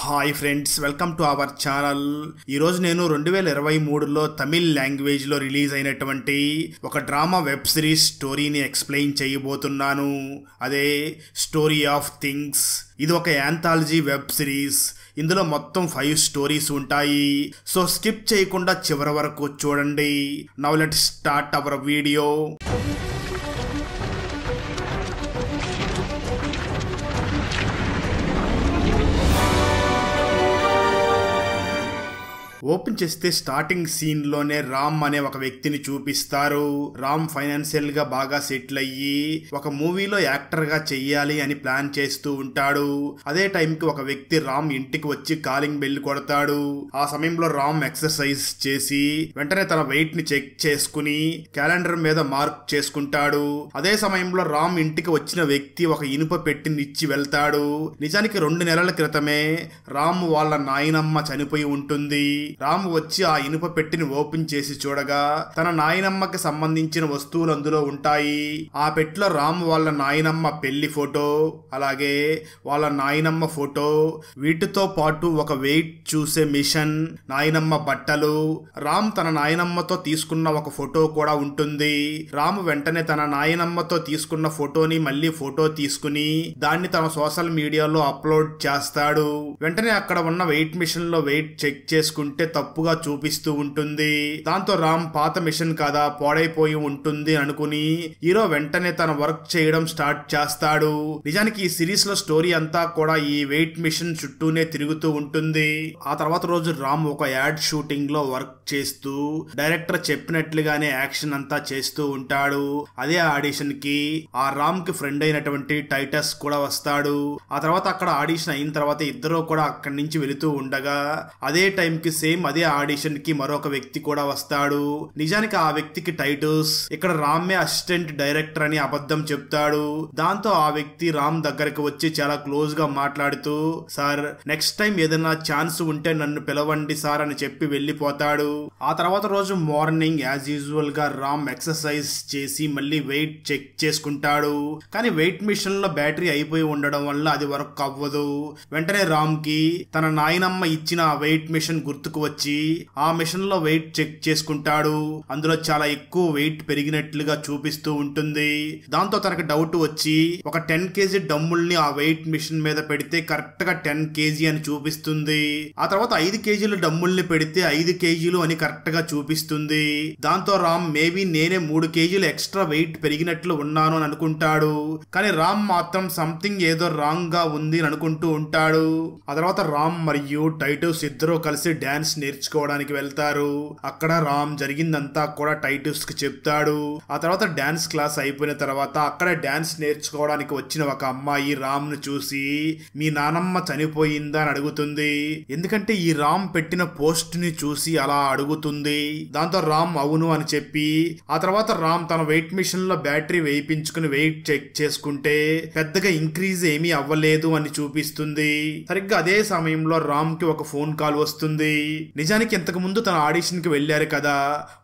Hi friends, welcome to our channel. ఈరోజు నేను 2023లో తమిళ్ లాంగ్వేజ్లో రిలీజ్ అయినటువంటి ఒక డ్రామా వెబ్ సిరీస్ స్టోరీని ఎక్స్ప్లెయిన్ చేయబోతున్నాను. అదే స్టోరీ ఆఫ్ థింగ్స్. ఇది ఒక యాంథాలజీ వెబ్ సిరీస్. ఇందులో మొత్తం 5 స్టోరీస్ ఉంటాయి. సో స్కిప్ చేయకుండా చివరి వరకు చూడండి. Now let's start our video. Open చేస్తే స్టార్టింగ్ సీన్ లోనే రామ్ అనే ఒక వ్యక్తిని చూపిస్తారు. రామ్ ఫైనాన్షియల్ గా బాగా సెటిల్ అయ్యి ఒక మూవీలో యాక్టర్ గా చెయ్యాలి అని ప్లాన్ చేస్తూ ఉంటాడు. అదే టైంకి ఒక వ్యక్తి రామ్ ఇంటికి వచ్చి కాలింగ్ బెల్ కొడతాడు. ఆ సమయంలో రామ్ ఎక్సర్సైజ్ చేసి వెంటనే తన వెయిట్ ని చెక్ చేసుకుని క్యాలెండర్ మీద మార్క్ చేసుకుంటాడు. అదే సమయంలో రామ్ ఇంటికి వచ్చిన వ్యక్తి ఒక ఇనుప పెట్టిని ఇచ్చి వెళ్తాడు. నిజానికి 2 నెలల క్రితమే రామ్ వాళ్ళ నాయనమ్మ చనిపోయి ఉంటుంది. రాము వచ్చి ఆ ఇనుప పెట్టిని ఓపెన్ చేసి చూడగా తన నాయనమ్మకి సంబంధించిన వస్తువులు అందులో ఉంటాయి. ఆ పెట్టిలో రాము వాళ్ళ నాయనమ్మ పెళ్లి ఫోటో, అలాగే వాళ్ళ నాయనమ్మ ఫోటో, వీటితో పాటు ఒక వెయిట్ చూసే మిషన్, నాయనమ్మ బట్టలు, రామ్ తన నాయనమ్మతో తీసుకున్న ఒక ఫోటో కూడా ఉంటుంది. రాము వెంటనే తన నాయనమ్మతో తీసుకున్న ఫోటోని మళ్ళీ ఫోటో తీసుకుని దాన్ని తన సోషల్ మీడియాలో అప్లోడ్ చేస్తాడు. వెంటనే అక్కడ ఉన్న వెయిట్ మిషన్ లో వెయిట్ చెక్ చేసుకుంటే తప్పుగా చూపిస్తూ ఉంటుంది. దాంతో రామ్ పాత మిషన్ కదా, పాడైపోయి ఉంటుంది అనుకుని హీరో వెంటనే తన వర్క్ చేయడం స్టార్ట్ చేస్తాడు. నిజానికి ఈ సిరీస్ లో స్టోరీ అంతా కూడా ఈ వెయిట్ మిషన్ చుట్టూనే తిరుగుతూ ఉంటుంది. ఆ తర్వాత రోజు రామ్ ఒక యాడ్ షూటింగ్ లో వర్క్ చేస్తూ డైరెక్టర్ చెప్పినట్లుగానే యాక్షన్ అంతా చేస్తూ ఉంటాడు. అదే ఆడిషన్ కి ఆ రామ్ కి ఫ్రెండ్ అయినటువంటి టైటస్ కూడా వస్తాడు. ఆ తర్వాత అక్కడ ఆడిషన్ అయిన తర్వాత ఇద్దరు కూడా అక్కడి నుంచి వెళుతూ ఉండగా అదే టైం కి సేమ్ అదే ఆడిషన్ కి మరొక వ్యక్తి కూడా వస్తాడు. నిజానికి ఆ వ్యక్తికి టైటస్ ఇక్కడ రామే అసిస్టెంట్ డైరెక్టర్ అని అబద్ధం చెప్తాడు. దాంతో ఆ వ్యక్తి రామ్ దగ్గరికి వచ్చి చాలా క్లోజ్ గా మాట్లాడుతూ, సార్ నెక్స్ట్ టైం ఏదైనా ఛాన్స్ ఉంటే నన్ను పిలవండి సార్ అని చెప్పి వెళ్లిపోతాడు. ఆ తర్వాత రోజు మార్నింగ్ యాజ్ యూజువల్ గా రామ్ ఎక్సర్సైజ్ చేసి మళ్ళీ వెయిట్ చెక్ చేసుకుంటాడు. కానీ వెయిట్ మిషన్ లో బ్యాటరీ అయిపోయి ఉండడం వల్ల అది వర్క్ అవ్వదు. వెంటనే రామ్ కి తన నాయనమ్మ ఇచ్చిన వెయిట్ మిషన్ గుర్తుకు వచ్చి ఆ మిషన్ లో వెయిట్ చెక్ చేసుకుంటాడు. అందులో చాలా ఎక్కువ వెయిట్ పెరిగినట్లుగా చూపిస్తూ ఉంటుంది. దాంతో తనకు డౌట్ వచ్చి ఒక 10 kg డమ్ముల్ని ఆ వెయిట్ మిషన్ మీద పెడితే కరెక్ట్ గా 10 kg అని చూపిస్తుంది. ఆ తర్వాత 5 kg డమ్ముల్ని పెడితే 5 kg అని కరెక్ట్ గా చూపిస్తుంది. దాంతో రామ్ మేబీ నేనే 3 kg ఎక్స్ట్రా వెయిట్ పెరిగినట్లు ఉన్నాను అని అనుకుంటాడు. కానీ రామ్ మాత్రం సంథింగ్ ఏదో రాంగ్ గా ఉంది అని అనుకుంటూ ఉంటాడు. ఆ తర్వాత రామ్ మరియు టైటస్ ఇద్దరు కలిసి డాన్స్ నేర్చుకోవడానికి వెళ్తారు. అక్కడ రామ్ జరిగిందంతా కూడా టైటస్ కి చెప్తాడు. ఆ తర్వాత డాన్స్ క్లాస్ అయిపోయిన తర్వాత అక్కడ డాన్స్ నేర్చుకోవడానికి వచ్చిన ఒక అమ్మాయి రామ్ ను చూసి మీ నానమ్మ చనిపోయిందా అని అడుగుతుంది. ఎందుకంటే ఈ రామ్ పెట్టిన పోస్ట్ ని చూసి అలా అడుగుతుంది. దాంతో రామ్ అవును అని చెప్పి ఆ తర్వాత రామ్ తన వెయిట్ మిషన్ లో బ్యాటరీ వేయించుకుని వెయిట్ చెక్ చేసుకుంటే పెద్దగా ఇంక్రీజ్ ఏమీ అవ్వలేదు అని చూపిస్తుంది. సరిగ్గా అదే సమయంలో రామ్ కి ఒక ఫోన్ కాల్ వస్తుంది. నిజానికి ఇంతకు ముందు తన ఆడిషన్ కి వెళ్లారు కదా,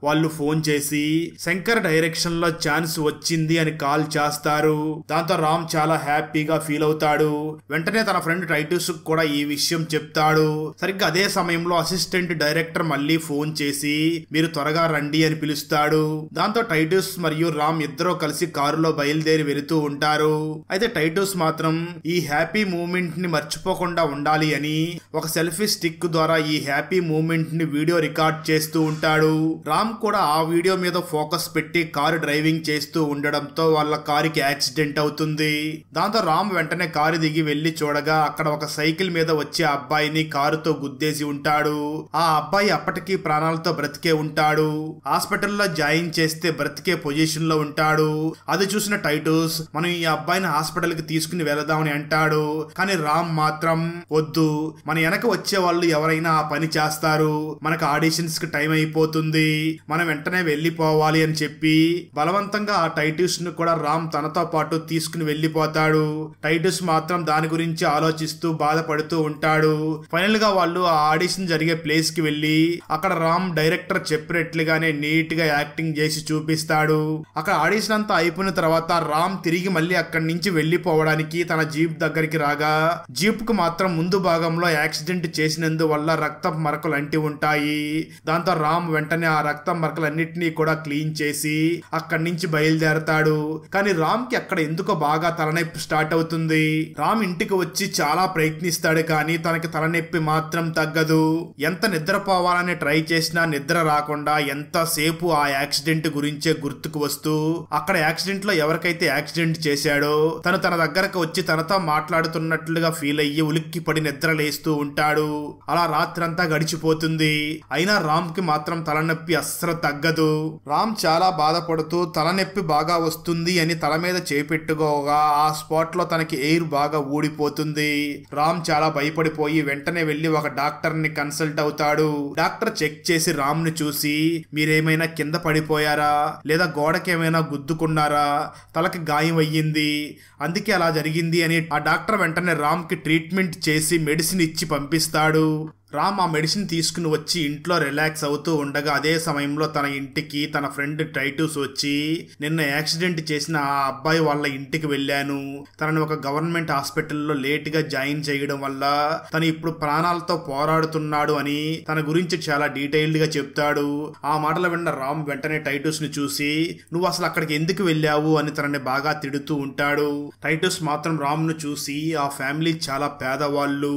వాళ్ళు ఫోన్ చేసి శంకర్ డైరెక్షన్ లో ఛాన్స్ వచ్చింది అని కాల్ చేస్తారు. దాంతో రామ్ చాలా హ్యాపీగా ఫీల్ అవుతాడు. వెంటనే తన ఫ్రెండ్ టైటస్ కూడా ఈ విషయం చెప్తాడు. సరిగ్గా అదే సమయంలో అసిస్టెంట్ డైరెక్టర్ మళ్ళీ ఫోన్ చేసి మీరు త్వరగా రండి అని పిలుస్తాడు. దాంతో టైటస్ మరియు రామ్ ఇద్దరు కలిసి కారులో బయలుదేరి వెళుతూ ఉంటారు. అయితే టైటస్ మాత్రం ఈ హ్యాపీ మూమెంట్ ని మర్చిపోకుండా ఉండాలి అని ఒక సెల్ఫీ స్టిక్ ద్వారా ఈ హ్యాపీ మూమెంట్ ని వీడియో రికార్డ్ చేస్తూ ఉంటాడు. రామ్ కూడా ఆ వీడియో మీద ఫోకస్ పెట్టి కారు డ్రైవింగ్ చేస్తూ ఉండడంతో వాళ్ళ కారుకి యాక్సిడెంట్ అవుతుంది. దాంతో రామ్ వెంటనే కారు దిగి వెళ్లి చూడగా అక్కడ ఒక సైకిల్ మీద వచ్చే అబ్బాయిని కారుతో గుద్దేసి ఉంటాడు. ఆ అబ్బాయి అప్పటికీ ప్రాణాలతో బ్రతికే ఉంటాడు. హాస్పిటల్లో జాయిన్ చేస్తే బ్రతికే పొజిషన్ లో ఉంటాడు. అది చూసిన టైటస్ మనం ఈ అబ్బాయిని హాస్పిటల్ కి తీసుకుని వెళదామని అంటాడు. కానీ రామ్ మాత్రం వద్దు, మన వెనక వచ్చే వాళ్ళు ఎవరైనా ఆ పని చేస్తారు చెప్పేస్తారు, మనకు ఆడిషన్స్ కి టైం అయిపోతుంది, మనం వెంటనే వెళ్ళిపోవాలి అని చెప్పి బలవంతంగా ఆ టైటస్ ను కూడా రామ్ తనతో పాటు తీసుకుని వెళ్ళిపోతాడు. టైటస్ మాత్రం దాని గురించి ఆలోచిస్తూ బాధపడుతూ ఉంటాడు. ఫైనల్ గా వాళ్ళు ఆ ఆడిషన్ జరిగే ప్లేస్ కి వెళ్లి అక్కడ రామ్ డైరెక్టర్ చెప్పినట్లుగానే నీట్ గా యాక్టింగ్ చేసి చూపిస్తాడు. అక్కడ ఆడిషన్ అంతా అయిపోయిన తర్వాత రామ్ తిరిగి మళ్ళీ అక్కడి నుంచి వెళ్లిపోవడానికి తన జీప్ దగ్గరికి రాగా జీప్ కు మాత్రం ముందు భాగంలో యాక్సిడెంట్ చేసినందువల్ల రక్తం మరకలు అంటి ఉంటాయి. దాంతో రామ్ వెంటనే ఆ రక్తం మరకలన్నిటినీ కూడా క్లీన్ చేసి అక్కడి నుంచి బయలుదేరతాడు. కానీ రామ్ కి అక్కడ ఎందుకో బాగా తలనొప్పి స్టార్ట్ అవుతుంది. రామ్ ఇంటికి వచ్చి చాలా ప్రయత్నిస్తాడు కానీ తనకి తలనొప్పి మాత్రం తగ్గదు. ఎంత నిద్రపోవాలని ట్రై చేసినా నిద్ర రాకుండా ఎంతసేపు ఆ యాక్సిడెంట్ గురించే గుర్తుకు వస్తూ అక్కడ యాక్సిడెంట్ లో ఎవరికైతే యాక్సిడెంట్ చేశాడో తను తన దగ్గరకు వచ్చి తనతో మాట్లాడుతున్నట్లుగా ఫీల్ అయ్యి ఉలిక్కి పడి నిద్ర లేస్తూ ఉంటాడు. అలా రాత్రంతా గడిచిపోతుంది. అయినా రామ్ కి మాత్రం తలనొప్పి అస్సలు తగ్గదు. రామ్ చాలా బాధపడుతూ తలనొప్పి బాగా వస్తుంది అని తల మీద చేపెట్టుకోగా ఆ స్పాట్ లో తనకి ఎయిర్ బాగా ఊడిపోతుంది. రామ్ చాలా భయపడిపోయి వెంటనే వెళ్లి ఒక డాక్టర్ ని కన్సల్ట్ అవుతాడు. డాక్టర్ చెక్ చేసి రామ్ ని చూసి మీరేమైనా కింద పడిపోయారా లేదా గోడకేమైనా గుద్దుకున్నారా, తలకి గాయం అయ్యింది, అందుకే అలా జరిగింది అని ఆ డాక్టర్ వెంటనే రామ్ కి ట్రీట్మెంట్ చేసి మెడిసిన్ ఇచ్చి పంపిస్తాడు. రామ్ ఆ మెడిసిన్ తీసుకుని వచ్చి ఇంట్లో రిలాక్స్ అవుతూ ఉండగా అదే సమయంలో తన ఇంటికి తన ఫ్రెండ్ టైటస్ వచ్చి నిన్న యాక్సిడెంట్ చేసిన ఆ అబ్బాయి వాళ్ళ ఇంటికి వెళ్ళాను, తనని ఒక గవర్నమెంట్ హాస్పిటల్లో లేట్ గా జాయిన్ చేయడం వల్ల తను ఇప్పుడు ప్రాణాలతో పోరాడుతున్నాడు అని తన గురించి చాలా డీటెయిల్డ్ గా చెప్తాడు. ఆ మాటలు విన్న రామ్ వెంటనే టైటస్ ని చూసి నువ్వు అసలు అక్కడికి ఎందుకు వెళ్ళావు అని తనని బాగా తిడుతూ ఉంటాడు. టైటస్ మాత్రం రామ్ ను చూసి ఆ ఫ్యామిలీ చాలా పేదవాళ్ళు,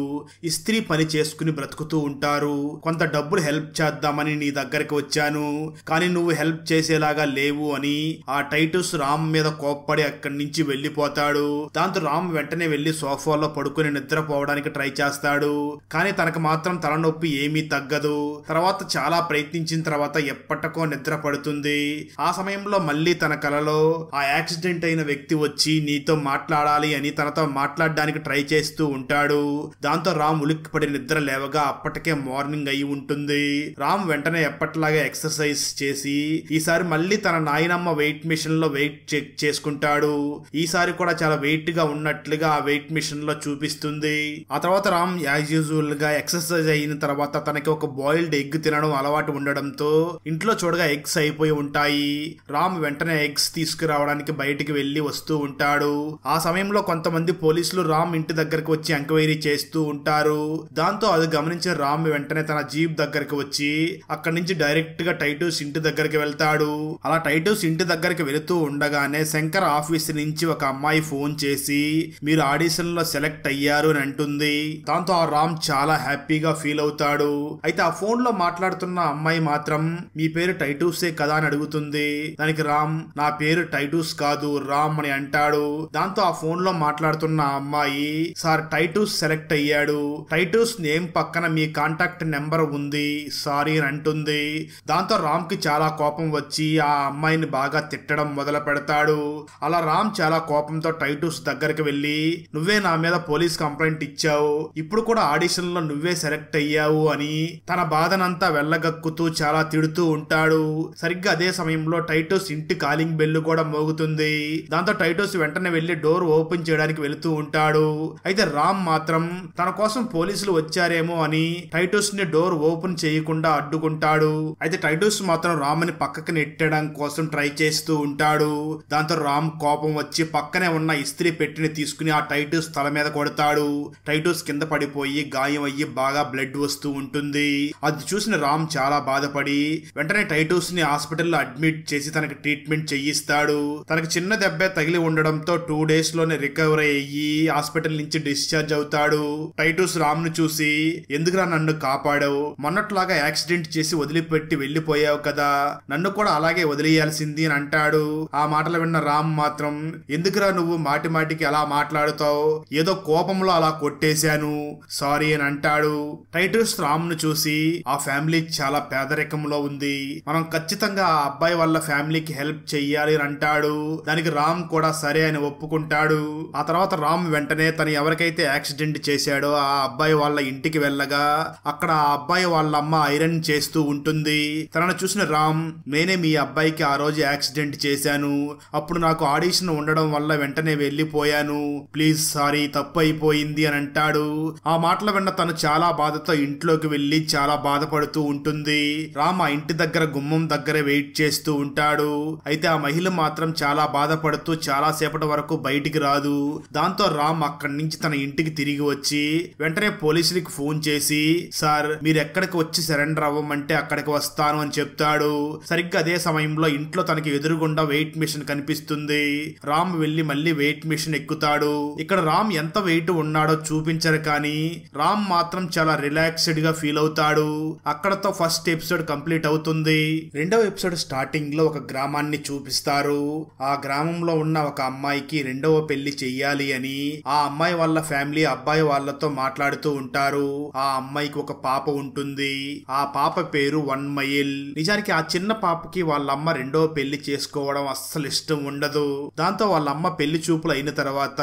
ఇస్త్రీ పని చేసుకుని బ్రతుకు ఉంటారు, కొంత డబ్బులు హెల్ప్ చేద్దామని నీ దగ్గరికి వచ్చాను కానీ నువ్వు హెల్ప్ చేసేలాగా లేవు అని ఆ టైటస్ రామ్ మీద కోప్పడి అక్కడి నుంచి వెళ్లిపోతాడు. దాంతో రామ్ వెంటనే వెళ్లి సోఫాలో పడుకుని నిద్రపోవడానికి ట్రై చేస్తాడు కానీ తనకు మాత్రం తలనొప్పి ఏమీ తగ్గదు. తర్వాత చాలా ప్రయత్నించిన తర్వాత ఎప్పటికో నిద్ర పడుతుంది. ఆ సమయంలో మళ్ళీ తన కలలో ఆ యాక్సిడెంట్ అయిన వ్యక్తి వచ్చి నీతో మాట్లాడాలి అని తనతో మాట్లాడడానికి ట్రై చేస్తూ ఉంటాడు. దాంతో రామ్ ఉలిక్కిపడి నిద్ర లేవగా అప్పటికే మార్నింగ్ అయి ఉంటుంది. రామ్ వెంటనే ఎప్పటిలాగే ఎక్సర్సైజ్ చేసి ఈసారి మళ్ళీ తన నాయనమ్మ వెయిట్ మిషన్ లో వెయిట్ చెక్ చేసుకుంటాడు. ఈసారి కూడా చాలా వెయిట్ గా ఉన్నట్లుగా ఆ వెయిట్ మిషన్ లో చూపిస్తుంది. ఆ తర్వాత రామ్ యాజ్ యూజువల్ గా ఎక్సర్సైజ్ అయిన తర్వాత తనకి ఒక బాయిల్డ్ ఎగ్ తినడం అలవాటు ఉండడంతో ఇంట్లో చూడగా ఎగ్స్ అయిపోయి ఉంటాయి. రామ్ వెంటనే ఎగ్స్ తీసుకురావడానికి బయటికి వెళ్లి వస్తూ ఉంటాడు. ఆ సమయంలో కొంతమంది పోలీసులు రామ్ ఇంటి దగ్గరకు వచ్చి ఎంక్వైరీ చేస్తూ ఉంటారు. దాంతో అది గమనించిన రామ్ వెంటనే తన జీప్ దగ్గరికి వచ్చి అక్కడి నుంచి డైరెక్ట్ గా టైటస్ ఇంటి దగ్గరికి వెళ్తాడు. అలా టైటస్ ఇంటి దగ్గరికి వెళుతూ ఉండగానే శంకర్ ఆఫీస్ నుంచి ఒక అమ్మాయి ఫోన్ చేసి మీరు ఆడిషన్ లో సెలెక్ట్ అయ్యారు అని అంటుంది. దాంతో ఆ రామ్ చాలా హ్యాపీగా ఫీల్ అవుతాడు. అయితే ఆ ఫోన్ లో మాట్లాడుతున్న అమ్మాయి మాత్రం మీ పేరు టైటూసే కదా అని అడుగుతుంది. దానికి రామ్ నా పేరు టైటూస్ కాదు రామ్ అని అంటాడు. దాంతో ఆ ఫోన్ లో మాట్లాడుతున్న అమ్మాయి సార్ టైటూస్ సెలెక్ట్ అయ్యాడు, టైటూస్ నేమ్ పక్కన మీ కాంటాక్ట్ నెంబర్ ఉంది సారీ అని అంటుంది. దాంతో రామ్ కి చాలా కోపం వచ్చి ఆ అమ్మాయిని బాగా తిట్టడం మొదలు పెడతాడు. అలా రామ్ చాలా కోపంతో టైటూస్ దగ్గరికి వెళ్లి నువ్వే నా మీద పోలీస్ కంప్లైంట్ ఇచ్చావు, ఇప్పుడు కూడా ఆడిషన్ లో నువ్వే సెలెక్ట్ అయ్యావు అని తన బాధనంతా వెళ్ళగక్కుతూ చాలా తిడుతూ ఉంటాడు. సరిగ్గా అదే సమయంలో టైటూస్ ఇంటి కాలింగ్ బెల్ కూడా మోగుతుంది. దాంతో టైటూస్ వెంటనే వెళ్లి డోర్ ఓపెన్ చేయడానికి వెళుతూ ఉంటాడు. అయితే రామ్ మాత్రం తన కోసం పోలీసులు వచ్చారేమో అని టైటస్ ని డోర్ ఓపెన్ చేయకుండా అడ్డుకుంటాడు. అయితే టైటస్ మాత్రం రామ్ ని పక్కకి నెట్టడం కోసం ట్రై చేస్తూ ఉంటాడు. దాంతో రామ్ కోపం వచ్చి పక్కనే ఉన్న ఇస్త్రీ పెట్టిని తీసుకుని ఆ టైటస్ తల మీద కొడతాడు. టైటస్ కింద పడిపోయి గాయం అయ్యి బాగా బ్లడ్ వస్తూ ఉంటుంది. అది చూసిన రామ్ చాలా బాధపడి వెంటనే టైటస్ ని హాస్పిటల్లో అడ్మిట్ చేసి తనకి ట్రీట్మెంట్ చేయిస్తాడు. తనకి చిన్న దెబ్బే తగిలి ఉండడంతో 2 days లోనే రికవర్ అయ్యి హాస్పిటల్ నుంచి డిశ్చార్జ్ అవుతాడు. టైటస్ రామ్ ను చూసి ఎందుకురా నన్ను కాపాడావు, మొన్నట్లాగా యాక్సిడెంట్ చేసి వదిలిపెట్టి వెళ్లిపోయావు కదా, నన్ను కూడా అలాగే వదిలేయాల్సింది అని అంటాడు. ఆ మాటలు విన్న రామ్ మాత్రం ఎందుకురా నువ్వు మాటి మాటికి అలా మాట్లాడుతావు, ఏదో కోపంలో అలా కొట్టేశాను సారీ అని అంటాడు. టైటస్ రామ్ ను చూసి ఆ ఫ్యామిలీ చాలా పేదరికంలో ఉంది, మనం ఖచ్చితంగా ఆ అబ్బాయి వాళ్ళ ఫ్యామిలీకి హెల్ప్ చెయ్యాలి అని అంటాడు. దానికి రామ్ కూడా సరే అని ఒప్పుకుంటాడు. ఆ తర్వాత రామ్ వెంటనే తను ఎవరికైతే యాక్సిడెంట్ చేశాడో ఆ అబ్బాయి వాళ్ళ ఇంటికి వెళ్ళగా ఉండగా అక్కడ ఆ అబ్బాయి వాళ్ళ అమ్మ ఐరన్ చేస్తూ ఉంటుంది. తనను చూసిన రామ్, నేనే మీ అబ్బాయికి ఆ రోజు యాక్సిడెంట్ చేశాను, అప్పుడు నాకు ఆడిషన్ ఉండడం వల్ల వెంటనే వెళ్ళిపోయాను, ప్లీజ్ సారీ, తప్పు అయిపోయింది అని అంటాడు. ఆ మాటలు విన్న తను చాలా బాధతో ఇంట్లోకి వెళ్లి చాలా బాధపడుతూ ఉంటుంది. రామ్ ఆ ఇంటి దగ్గర గుమ్మం దగ్గరే వెయిట్ చేస్తూ ఉంటాడు. అయితే ఆ మహిళ మాత్రం చాలా బాధపడుతూ చాలా సేపటి వరకు బయటికి రాదు. దాంతో రామ్ అక్కడి నుంచి తన ఇంటికి తిరిగి వచ్చి వెంటనే పోలీసులకు ఫోన్ చేసి, సార్ మీరు ఎక్కడికి వచ్చి సరెండర్ అవ్వమంటే అక్కడికి వస్తాను అని చెప్తాడు. సరిగ్గా అదే సమయంలో ఇంట్లో తనకి ఎదురుగుండా వెయిట్ మిషన్ కనిపిస్తుంది. రామ్ వెళ్లి మళ్ళీ వెయిట్ మిషన్ ఎక్కుతాడు. ఇక్కడ రామ్ ఎంత వెయిట్ ఉన్నాడో చూపించరు కానీ రామ్ మాత్రం చాలా రిలాక్స్డ్ గా ఫీల్ అవుతాడు. అక్కడతో ఫస్ట్ ఎపిసోడ్ కంప్లీట్ అవుతుంది. రెండవ ఎపిసోడ్ స్టార్టింగ్ లో ఒక గ్రామాన్ని చూపిస్తారు. ఆ గ్రామంలో ఉన్న ఒక అమ్మాయికి రెండవ పెళ్లి చెయ్యాలి అని ఆ అమ్మాయి వాళ్ళ ఫ్యామిలీ అబ్బాయి వాళ్ళతో మాట్లాడుతూ ఉంటారు. ఆ అమ్మాయికి ఒక పాప ఉంటుంది. ఆ పాప పేరు 1 మైల్. నిజానికి ఆ చిన్న పాపకి వాళ్ళ అమ్మ రెండవ పెళ్లి చేసుకోవడం అస్సలు ఇష్టం ఉండదు. దాంతో వాళ్ళ అమ్మ పెళ్లి చూపులు అయిన తర్వాత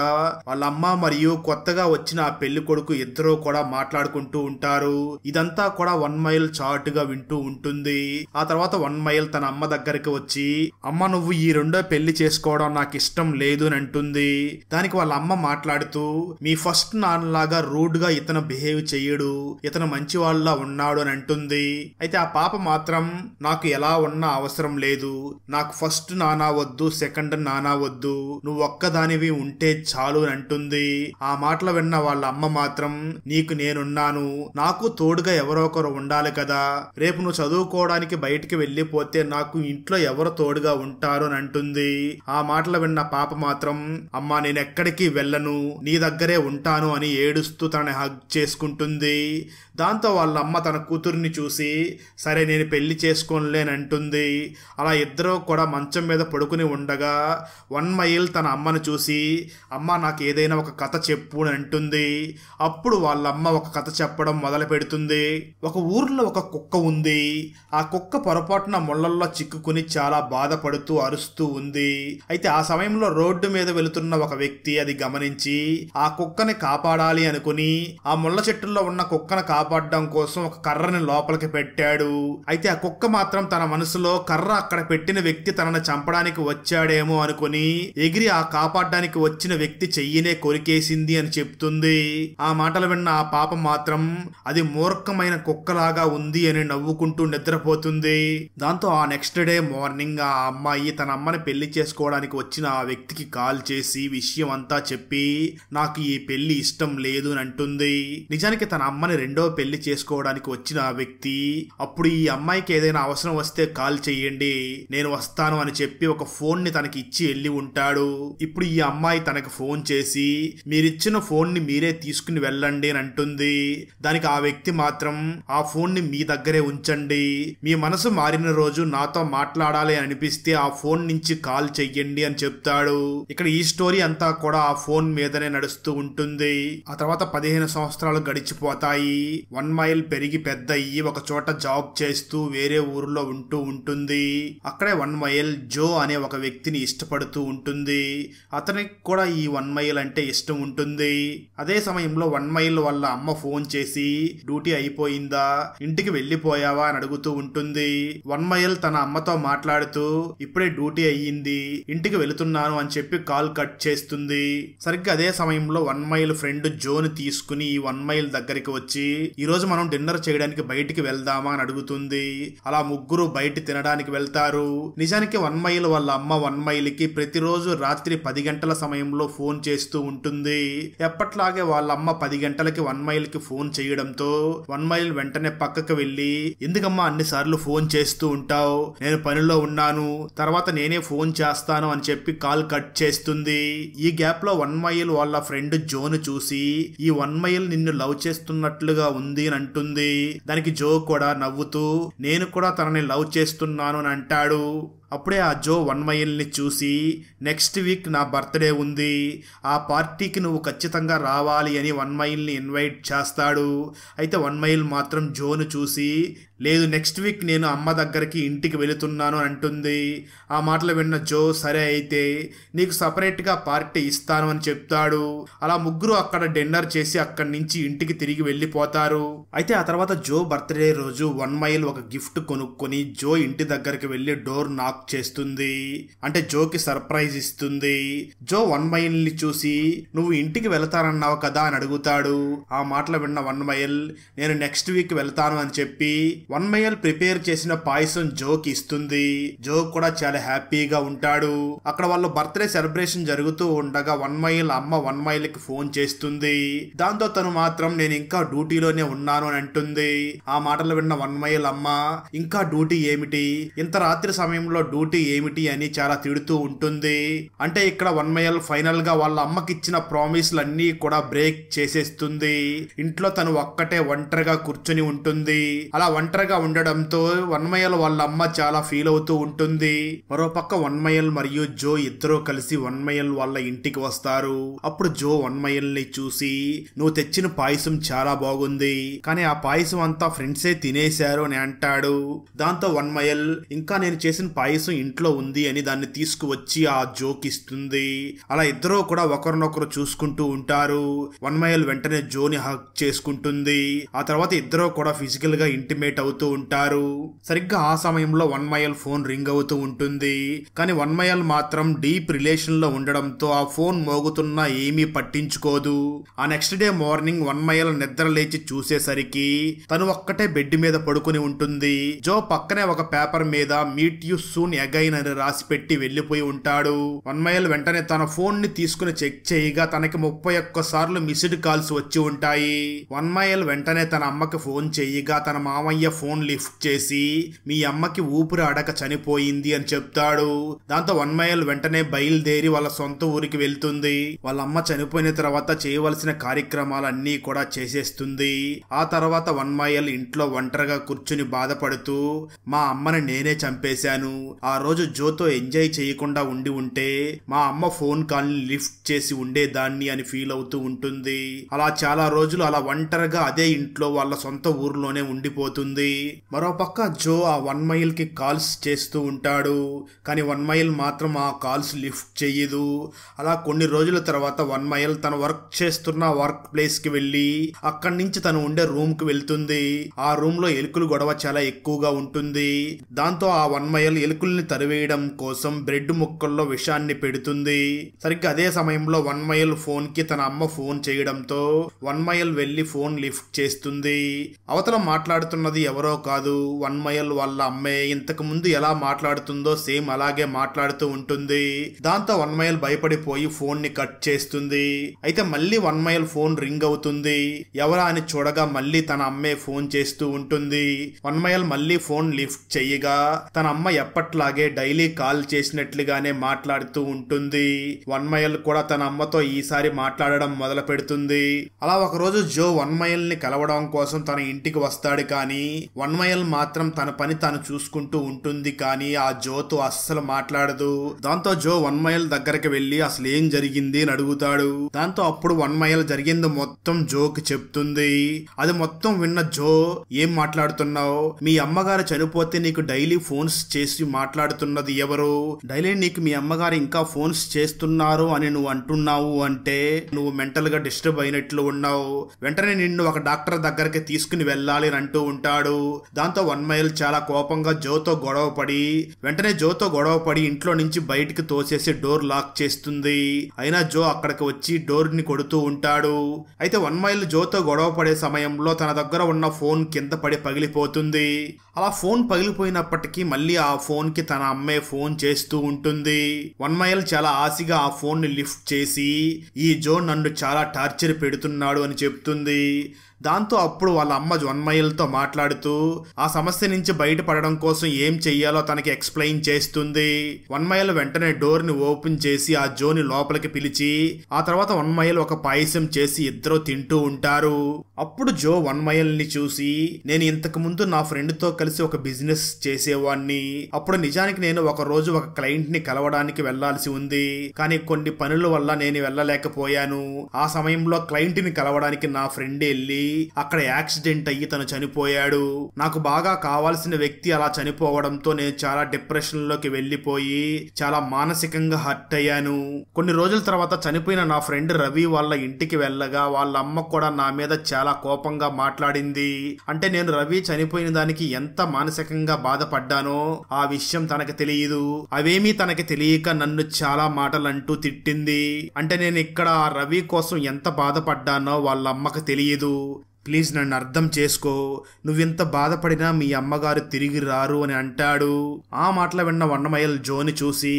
వాళ్ళ అమ్మ మరియు కొత్తగా వచ్చిన ఆ పెళ్లి కొడుకు ఇద్దరూ కూడా మాట్లాడుకుంటూ ఉంటారు. ఇదంతా కూడా 1 మైల్ చాటుగా వింటూ ఉంటుంది. ఆ తర్వాత 1 మైల్ తన అమ్మ దగ్గరికి వచ్చి, అమ్మ నువ్వు ఈ రెండో పెళ్లి చేసుకోవడం నాకు ఇష్టం లేదు అని అంటుంది. దానికి వాళ్ళ అమ్మ మాట్లాడుతూ, మీ ఫస్ట్ నాన్నలాగా రూడ్ గా ఇతను బిహేవ్ చెయ్యడు, ఇతను మంచి వాళ్ళ ఉన్నాడు అని అంటుంది. అయితే ఆ పాప మాత్రం, నాకు ఎలా ఉన్నా అవసరం లేదు, నాకు ఫస్ట్ నానా వద్దు, సెకండ్ నానా వద్దు, నువ్వు ఒక్కదానివి ఉంటే చాలు అని అంటుంది. ఆ మాటలు విన్న వాళ్ళ అమ్మ మాత్రం, నీకు నేనున్నాను, నాకు తోడుగా ఎవరో ఒకరు ఉండాలి కదా, రేపు నువ్వు చదువుకోవడానికి బయటికి వెళ్ళిపోతే నాకు ఇంట్లో ఎవరు తోడుగా ఉంటారు అని అంటుంది. ఆ మాటలు విన్న పాప మాత్రం, అమ్మా నేను ఎక్కడికి వెళ్ళను, నీ దగ్గరే ఉంటాను అని ఏడుస్తూ తనని హగ్ చేసుకుంటుంది. దాంతో వాళ్ళ అమ్మ తన కూతుర్ని చూసి, సరే నేను పెళ్లి చేసుకోలేనంటుంది. అలా ఇద్దరూ కూడా మంచం మీద పడుకుని ఉండగా 1 మైల్ తన అమ్మను చూసి, అమ్మ నాకు ఏదైనా ఒక కథ చెప్పు అని అంటుంది. అప్పుడు వాళ్ళ అమ్మ ఒక కథ చెప్పడం మొదలు పెడుతుంది. ఒక ఊర్లో ఒక కుక్క ఉంది. ఆ కుక్క పొరపాటున ముళ్ళల్లో చిక్కుకుని చాలా బాధపడుతూ అరుస్తూ ఉంది. అయితే ఆ సమయంలో రోడ్డు మీద వెళుతున్న ఒక వ్యక్తి అది గమనించి ఆ కుక్కని కాపాడాలి అనుకుని ఆ ముళ్ళ చెట్టుల్లో ఉన్న కుక్కను కాపాడడం కోసం ఒక కర్రని లోపలికి పెట్టాడు. అయితే ఆ కుక్క మాత్రం తన మనసులో కర్ర అక్కడ పెట్టిన వ్యక్తి తనను చంపడానికి వచ్చాడేమో అనుకుని ఎగిరి ఆ కాపాడడానికి వచ్చిన వ్యక్తి చెయ్యినే కొరికేసింది అని చెప్తుంది. ఆ మాటలు విన్న ఆ పాప మాత్రం, అది మూర్ఖమైన కుక్కలాగా ఉంది అని నవ్వుకుంటూ నిద్రపోతుంది. దాంతో ఆ నెక్స్ట్ డే మార్నింగ్ ఆ అమ్మాయి తన అమ్మని పెళ్లి చేసుకోవడానికి వచ్చిన ఆ వ్యక్తికి కాల్ చేసి విషయం అంతా చెప్పి, నాకు ఈ పెళ్లి ఇష్టం లేదు అని అంటుంది. నిజానికి తన అమ్మని రెండో పెళ్లి చేసుకోవడానికి వచ్చిన ఆ వ్యక్తి, అప్పుడు ఈ అమ్మాయికి ఏదైనా అవసరం వస్తే కాల్ చెయ్యండి, నేను వస్తాను అని చెప్పి ఒక ఫోన్ ని తనకి ఇచ్చి వెళ్ళి ఉంటాడు. ఇప్పుడు ఈ అమ్మాయి తనకు ఫోన్ చేసి, మీరిచ్చిన ఫోన్ ని మీరే తీసుకుని వెళ్ళండి అని అంటుంది. దానికి ఆ వ్యక్తి మాత్రం, ఆ ఫోన్ ని మీ దగ్గరే ఉంచండి, మీ మనసు మారిన రోజు నాతో మాట్లాడాలి అనిపిస్తే ఆ ఫోన్ నుంచి కాల్ చెయ్యండి అని చెప్తాడు. ఇక్కడ ఈ స్టోరీ అంతా కూడా ఆ ఫోన్ మీదనే నడుస్తూ ఉంటుంది. ఆ తర్వాత 15 సంవత్సరాలు గడిచిపోతాయి. 1 మైల్ పెరిగి పెద్ద అయ్యి ఒక చోట జాబ్ చేస్తూ వేరే ఊరిలో ఉంటూ ఉంటుంది. అక్కడే 1 మైల్ జో అనే ఒక వ్యక్తిని ఇష్టపడుతూ ఉంటుంది. అతనికి కూడా ఈ 1 మైల్ అంటే ఇష్టం ఉంటుంది. అదే సమయంలో 1 మైల్ వాళ్ళ అమ్మ ఫోన్ చేసి, డ్యూటీ అయిపోయిందా, ఇంటికి వెళ్ళిపోయావా అని అడుగుతూ ఉంటుంది. 1 మైల్ తన అమ్మతో మాట్లాడుతూ, ఇప్పుడే డ్యూటీ అయ్యింది, ఇంటికి వెళుతున్నాను అని చెప్పి కాల్ కట్ చేస్తుంది. సరిగ్గా అదే సమయంలో 1 మైల్ ఫ్రెండ్ జోని తీసుకుని ఈ 1 మైల్ దగ్గరికి వచ్చి, ఈ రోజు మనం డిన్నర్ చేయడానికి బయటికి వెళ్దామా అని అడుగుతుంది. అలా ముగ్గురు బయట తినడానికి వెళ్తారు. నిజానికి 1 మైల్ వాళ్ళ అమ్మ 1 మైల్ కి ప్రతిరోజు రాత్రి 10 గంటల సమయంలో ఫోన్ చేస్తూ ఉంటుంది. ఎప్పట్లాగే వాళ్ళ అమ్మ 10 గంటలకి 1 మైల్ కి ఫోన్ చేయడంతో 1 మైల్ వెంటనే పక్కకు వెళ్లి, ఎందుకమ్మా అన్నిసార్లు ఫోన్ చేస్తూ ఉంటావు, నేను పనిలో ఉన్నాను, తర్వాత నేనే ఫోన్ చేస్తాను అని చెప్పి కాల్ కట్ చేస్తుంది. ఈ గ్యాప్ లో 1 మైల్ వాళ్ళ ఫ్రెండ్ జోను చూసి, ఈ 1 మైల్ నిన్ను లవ్ చేస్తున్నట్లుగా ఉంది అని అంటుంది. దానికి జో కూడా నవ్వుతూ, నేను కూడా తనని లవ్ చేస్తున్నాను అని అంటాడు. అప్పుడే ఆ జో 1 మైల్ని చూసి నెక్స్ట్ వీక్ నా బర్త్డే ఉంది, ఆ పార్టీకి నువ్వు ఖచ్చితంగా రావాలి అని 1 మైల్ని ఇన్వైట్ చేస్తాడు. అయితే 1 మైల్ మాత్రం జోను చూసి లేదు, నెక్స్ట్ వీక్ నేను అమ్మ దగ్గరికి ఇంటికి వెళుతున్నాను అంటుంది. ఆ మాటలు విన్న జో సరే అయితే నీకు సపరేట్గా పార్టీ ఇస్తాను అని చెప్తాడు. అలా ముగ్గురు అక్కడ డిన్నర్ చేసి అక్కడి నుంచి ఇంటికి తిరిగి వెళ్ళిపోతారు. అయితే ఆ తర్వాత జో బర్త్డే రోజు 1 మైల్ ఒక గిఫ్ట్ కొనుక్కొని జో ఇంటి దగ్గరికి వెళ్ళి డోర్ నాక్ చేస్తుంది. అంటే జోకి సర్ప్రైజ్ ఇస్తుంది. జో 1 మైల్ని చూసి నువ్వు ఇంటికి వెళతానన్నావు కదా అని అడుగుతాడు. ఆ మాటలు విన్న 1 మైల్ నేను నెక్స్ట్ వీక్ వెళ్తాను అని చెప్పి 1 మైల్ ప్రిపేర్ చేసిన పాయసం జోకి ఇస్తుంది. జో కూడా చాలా హ్యాపీగా ఉంటాడు. అక్కడ వాళ్ళ బర్త్డే సెలబ్రేషన్ జరుగుతూ ఉండగా 1 మైల్ అమ్మ 1 మైల్ కి ఫోన్ చేస్తుంది. దాంతో తను మాత్రం నేను ఇంకా డ్యూటీలోనే ఉన్నాను అని అంటుంది. ఆ మాటలు విన్న 1 మైల్ అమ్మ ఇంకా డ్యూటీ ఏమిటి, ఇంత రాత్రి సమయంలో డ్యూటీ ఏమిటి అని చాలా తిడుతూ ఉంటుంది. అంటే ఇక్కడ 1 మైల్ ఫైనల్ గా వాళ్ళ అమ్మకి ఇచ్చిన ప్రామిస్లన్నీ కూడా బ్రేక్ చేసేస్తుంది. ఇంట్లో తను ఒక్కటే ఒంటరిగా కూర్చొని ఉంటుంది. అలా ఒంటరిగా ఉండడంతో 1 మైల్ వాళ్ళ అమ్మ చాలా ఫీల్ అవుతూ ఉంటుంది. మరోపక్క 1 మైల్ మరియు జో ఇద్దరూ కలిసి 1 మైల్ వాళ్ళ ఇంటికి వస్తారు. అప్పుడు జో 1 మైల్ ని చూసి నువ్వు తెచ్చిన పాయసం చాలా బాగుంది, కానీ ఆ పాయసం అంతా ఫ్రెండ్సే తినేశారు అని అంటాడు. దాంతో 1 మైల్ ఇంకా నేను చేసిన పాయసం ఇంట్లో ఉంది అని దాన్ని తీసుకువచ్చి ఆ జోకి ఇస్తుంది. అలా ఇద్దరూ కూడా ఒకరినొకరు చూసుకుంటూ ఉంటారు. 1 మైల్ వెంటనే జోని హగ్ చేసుకుంటుంది. ఆ తర్వాత ఇద్దరూ కూడా ఫిజికల్ గా ఇంటిమేట్ అవుతూ ఉంటారు. సరిగ్గా ఆ సమయంలో 1 మైల్ ఫోన్ రింగ్ అవుతూ ఉంటుంది. కానీ 1 మైల్ మాత్రం డీప్ రిలేషన్ లో ఉండడంతో ఆ ఫోన్ మోగుతున్నా ఏమీ పట్టించుకోదు. ఆ నెక్స్ట్ డే మార్నింగ్ 1 మైల్ నిద్ర లేచి చూసేసరికి తను ఒక్కటే బెడ్ మీద పడుకుని ఉంటుంది. జో పక్కనే ఒక పేపర్ మీద మీట్ యు సూన్ అగైన్ అని రాసి పెట్టి వెళ్లిపోయి ఉంటాడు. 1 మైల్ వెంటనే తన ఫోన్ ని తీసుకుని చెక్ చేయగా తనకి 31 సార్లు మిస్డ్ కాల్స్ వచ్చి ఉంటాయి. 1 మైల్ వెంటనే తన అమ్మకి ఫోన్ చేయగా తన మామయ్య ఫోన్ లిఫ్ట్ చేసి మీ అమ్మకి ఊపిరి ఆడక చనిపోయింది అని చెప్తాడు. దాంతో 1 మైల్ వెంటనే బయలుదేరి వాళ్ళ సొంత ఊరికి వెళ్తుంది. వాళ్ళ అమ్మ చనిపోయిన తర్వాత చేయవలసిన కార్యక్రమాలన్నీ కూడా చేసేస్తుంది. ఆ తర్వాత 1 మైల్ ఇంట్లో ఒంటరిగా కూర్చుని బాధపడుతూ మా అమ్మని నేనే చంపేశాను, ఆ రోజు జోతో ఎంజాయ్ చేయకుండా ఉంటే మా అమ్మ ఫోన్ కాల్ ని లిఫ్ట్ చేసి ఉండేదాన్ని అని ఫీల్ అవుతూ ఉంటుంది. అలా చాలా రోజులు అలా ఒంటరిగా అదే ఇంట్లో వాళ్ళ సొంత ఊర్లోనే ఉండిపోతుంది. మరోపక్క జో ఆ 1 మైల్ కి కాల్స్ చేస్తూ ఉంటాడు. కానీ 1 మైల్ మాత్రం ఆ కాల్స్ లిఫ్ట్ చెయ్యదు. అలా కొన్ని రోజుల తర్వాత 1 మైల్ తను వర్క్ చేస్తున్న వర్క్ ప్లేస్ కి వెళ్ళి అక్కడి నుంచి తను ఉండే రూమ్ కి వెళ్తుంది. ఆ రూమ్ లో ఎలుకలు గొడవ చాలా ఎక్కువగా ఉంటుంది. దాంతో ఆ 1 మైల్ ఎలుకల్ని తరివేయడం కోసం బ్రెడ్ ముక్కల్లో విషాన్ని పెడుతుంది. సరిగ్గా అదే సమయంలో 1 మైల్ ఫోన్ కి తన అమ్మ ఫోన్ చేయడంతో 1 మైల్ వెళ్లి ఫోన్ లిఫ్ట్ చేస్తుంది. అవతల మాట్లాడుతున్నది ఎవరో కాదు, 1 మైల్ వాళ్ళ అమ్మే. ఇంతకు ముందు ఎలా మాట్లాడుతుందో సేమ్ అలాగే మాట్లాడుతూ ఉంటుంది. దాంతో 1 మైల్ భయపడిపోయి ఫోన్ ని కట్ చేస్తుంది. అయితే మళ్ళీ 1 మైల్ ఫోన్ రింగ్ అవుతుంది. ఎవరా అని చూడగా మళ్ళీ తన అమ్మే ఫోన్ చేస్తూ ఉంటుంది. 1 మైల్ మళ్ళీ ఫోన్ లిఫ్ట్ చెయ్యగా తన అమ్మ ఎప్పట్లాగే డైలీ కాల్ చేసినట్లుగానే మాట్లాడుతూ ఉంటుంది. 1 మైల్ కూడా తన అమ్మతో ఈసారి మాట్లాడడం మొదలు పెడుతుంది. అలా ఒక రోజు జో 1 మైల్ ని కలవడం కోసం తన ఇంటికి వస్తాడు. కానీ 1 మైల్ మాత్రం తన పని తాను చూసుకుంటూ ఉంటుంది. కానీ ఆ జోతో అస్సలు మాట్లాడదు. దాంతో జో 1 మైల్ దగ్గరికి వెళ్లి అసలు ఏం జరిగింది అని అడుగుతాడు. దాంతో అప్పుడు 1 మైల్ జరిగింది మొత్తం జోకి చెప్తుంది. అది మొత్తం విన్న జో ఏం మాట్లాడుతున్నావు, మీ అమ్మగారు చనిపోతే నీకు డైలీ ఫోన్స్ చేసి మాట్లాడుతున్నది ఎవరు, డైలీ నీకు మీ అమ్మగారు ఇంకా ఫోన్స్ చేస్తున్నారు అని నువ్వు అంటున్నావు అంటే నువ్వు మెంటల్ గా డిస్టర్బ్ అయినట్లు ఉన్నావు, వెంటనే నిన్ను ఒక డాక్టర్ దగ్గరికి తీసుకుని వెళ్ళాలి అని అంటూ ఉంటాడు. దాంతో 1 మైల్ చాలా కోపంగా జోతో గొడవ పడి ఇంట్లో నుంచి బయటికి తోసేసి డోర్ లాక్ చేస్తుంది. అయినా జో అక్కడికి వచ్చి డోర్ ని కొడుతూ ఉంటాడు. అయితే 1 మైల్ జోతో గొడవ పడే సమయంలో తన దగ్గర ఉన్న ఫోన్ కింద పడి పగిలిపోతుంది. అలా ఫోన్ పగిలిపోయినప్పటికీ మళ్ళీ ఆ ఫోన్ కి తన అమ్మే ఫోన్ చేస్తూ ఉంటుంది. 1 మైల్ చాలా ఆశగా ఆ ఫోన్ ని లిఫ్ట్ చేసి ఈ జో నన్ను చాలా టార్చర్ పెడుతున్నాడు అని చెప్తుంది. దాంతో అప్పుడు వాళ్ళ అమ్మ 1 మైల్తో మాట్లాడుతూ ఆ సమస్య నుంచి బయటపడడం కోసం ఏం చెయ్యాలో తనకి ఎక్స్ప్లెయిన్ చేస్తుంది. 1 మైల్ వెంటనే డోర్ ని ఓపెన్ చేసి ఆ జోని లోపలికి పిలిచి ఆ తర్వాత 1 మైల్ ఒక పాయసం చేసి ఇద్దరు తింటూ ఉంటారు. అప్పుడు జో 1 మైల్ ని చూసి, నేను ఇంతకు ముందు నా ఫ్రెండ్ తో కలిసి ఒక బిజినెస్ చేసేవాడిని. అప్పుడు నిజానికి నేను ఒక రోజు ఒక క్లయింట్ ని కలవడానికి వెళ్లాల్సి ఉంది, కానీ కొన్ని పనుల వల్ల నేను వెళ్ళలేకపోయాను. ఆ సమయంలో క్లయింట్ ని కలవడానికి నా ఫ్రెండ్ వెళ్ళి అక్కడ యాక్సిడెంట్ అయ్యి తను చనిపోయాడు. నాకు బాగా కావాల్సిన వ్యక్తి అలా చనిపోవడంతో నేను చాలా డిప్రెషన్ లోకి వెళ్లిపోయి చాలా మానసికంగా హర్ట్ అయ్యాను. కొన్ని రోజుల తర్వాత చనిపోయిన నా ఫ్రెండ్ రవి వాళ్ళ ఇంటికి వెళ్ళగా వాళ్ళ అమ్మ కూడా నా మీద చాలా కోపంగా మాట్లాడింది. అంటే నేను రవి చనిపోయిన దానికి ఎంత మానసికంగా బాధపడ్డానో ఆ విషయం తనకి తెలియదు. అవేమీ తనకి తెలియక నన్ను చాలా మాటలు అంటూ తిట్టింది. అంటే నేను ఇక్కడ ఆ రవి కోసం ఎంత బాధపడ్డానో వాళ్ళ అమ్మకు తెలియదు. ప్లీజ్ నన్ను అర్థం చేసుకో, నువ్వింత బాధపడినా మీ అమ్మగారు తిరిగి రారు అని అంటాడు. ఆ మాటలు విన్న 1 మైల్ జోని చూసి,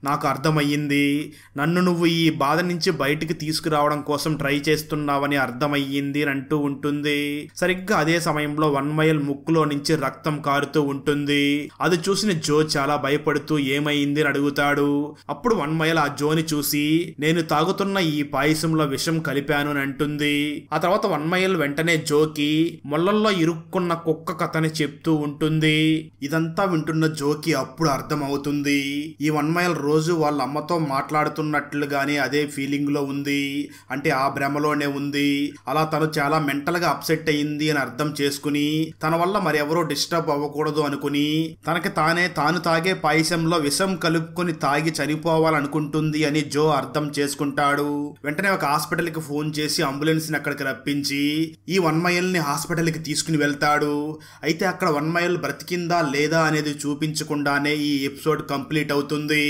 నాకు అర్థమయ్యింది, నన్ను నువ్వు ఈ బాధ నుంచి బయటికి తీసుకురావడం కోసం ట్రై చేస్తున్నావని అర్థమయ్యింది అని అంటూ ఉంటుంది. సరిగ్గా అదే సమయంలో 1 మైల్ ముక్కులో నుంచి రక్తం కారుతూ ఉంటుంది. అది చూసిన జో చాలా భయపడుతూ ఏమైంది అని అడుగుతాడు. అప్పుడు 1 మైల్ ఆ జోని చూసి, నేను తాగుతున్న ఈ పాయసంలో విషం కలిపాను అని అంటుంది. ఆ తర్వాత 1 మైల్ వెంటనే జోకి మొల్లల్లో ఇరుక్కున్న కుక్క కథని చెప్తూ ఉంటుంది. ఇదంతా వింటున్న జోకి అప్పుడు అర్థం అవుతుంది, ఈ 1 మైల్ రోజు వాళ్ళ అమ్మతో మాట్లాడుతున్నట్లుగానే అదే ఫీలింగ్ లో ఉంది, అంటే ఆ భ్రమలోనే ఉంది. అలా తను చాలా మెంటల్ గా అప్సెట్ అయ్యింది అని అర్థం చేసుకుని తన వల్ల మరెవరో డిస్టర్బ్ అవ్వకూడదు అనుకుని తనకి తాను తాగే పాయసంలో విషం కలుపుకొని తాగి చనిపోవాలనుకుంటుంది అని జో అర్థం చేసుకుంటాడు. వెంటనే ఒక హాస్పిటల్ కి ఫోన్ చేసి అంబులెన్స్ ని అక్కడికి రప్పించి ఈ 1 మైల్ ని హాస్పిటల్ కి తీసుకుని వెళ్తాడు. అయితే అక్కడ 1 మైల్ బ్రతికిందా లేదా అనేది చూపించకుండానే ఈ ఎపిసోడ్ కంప్లీట్ అవుతుంది.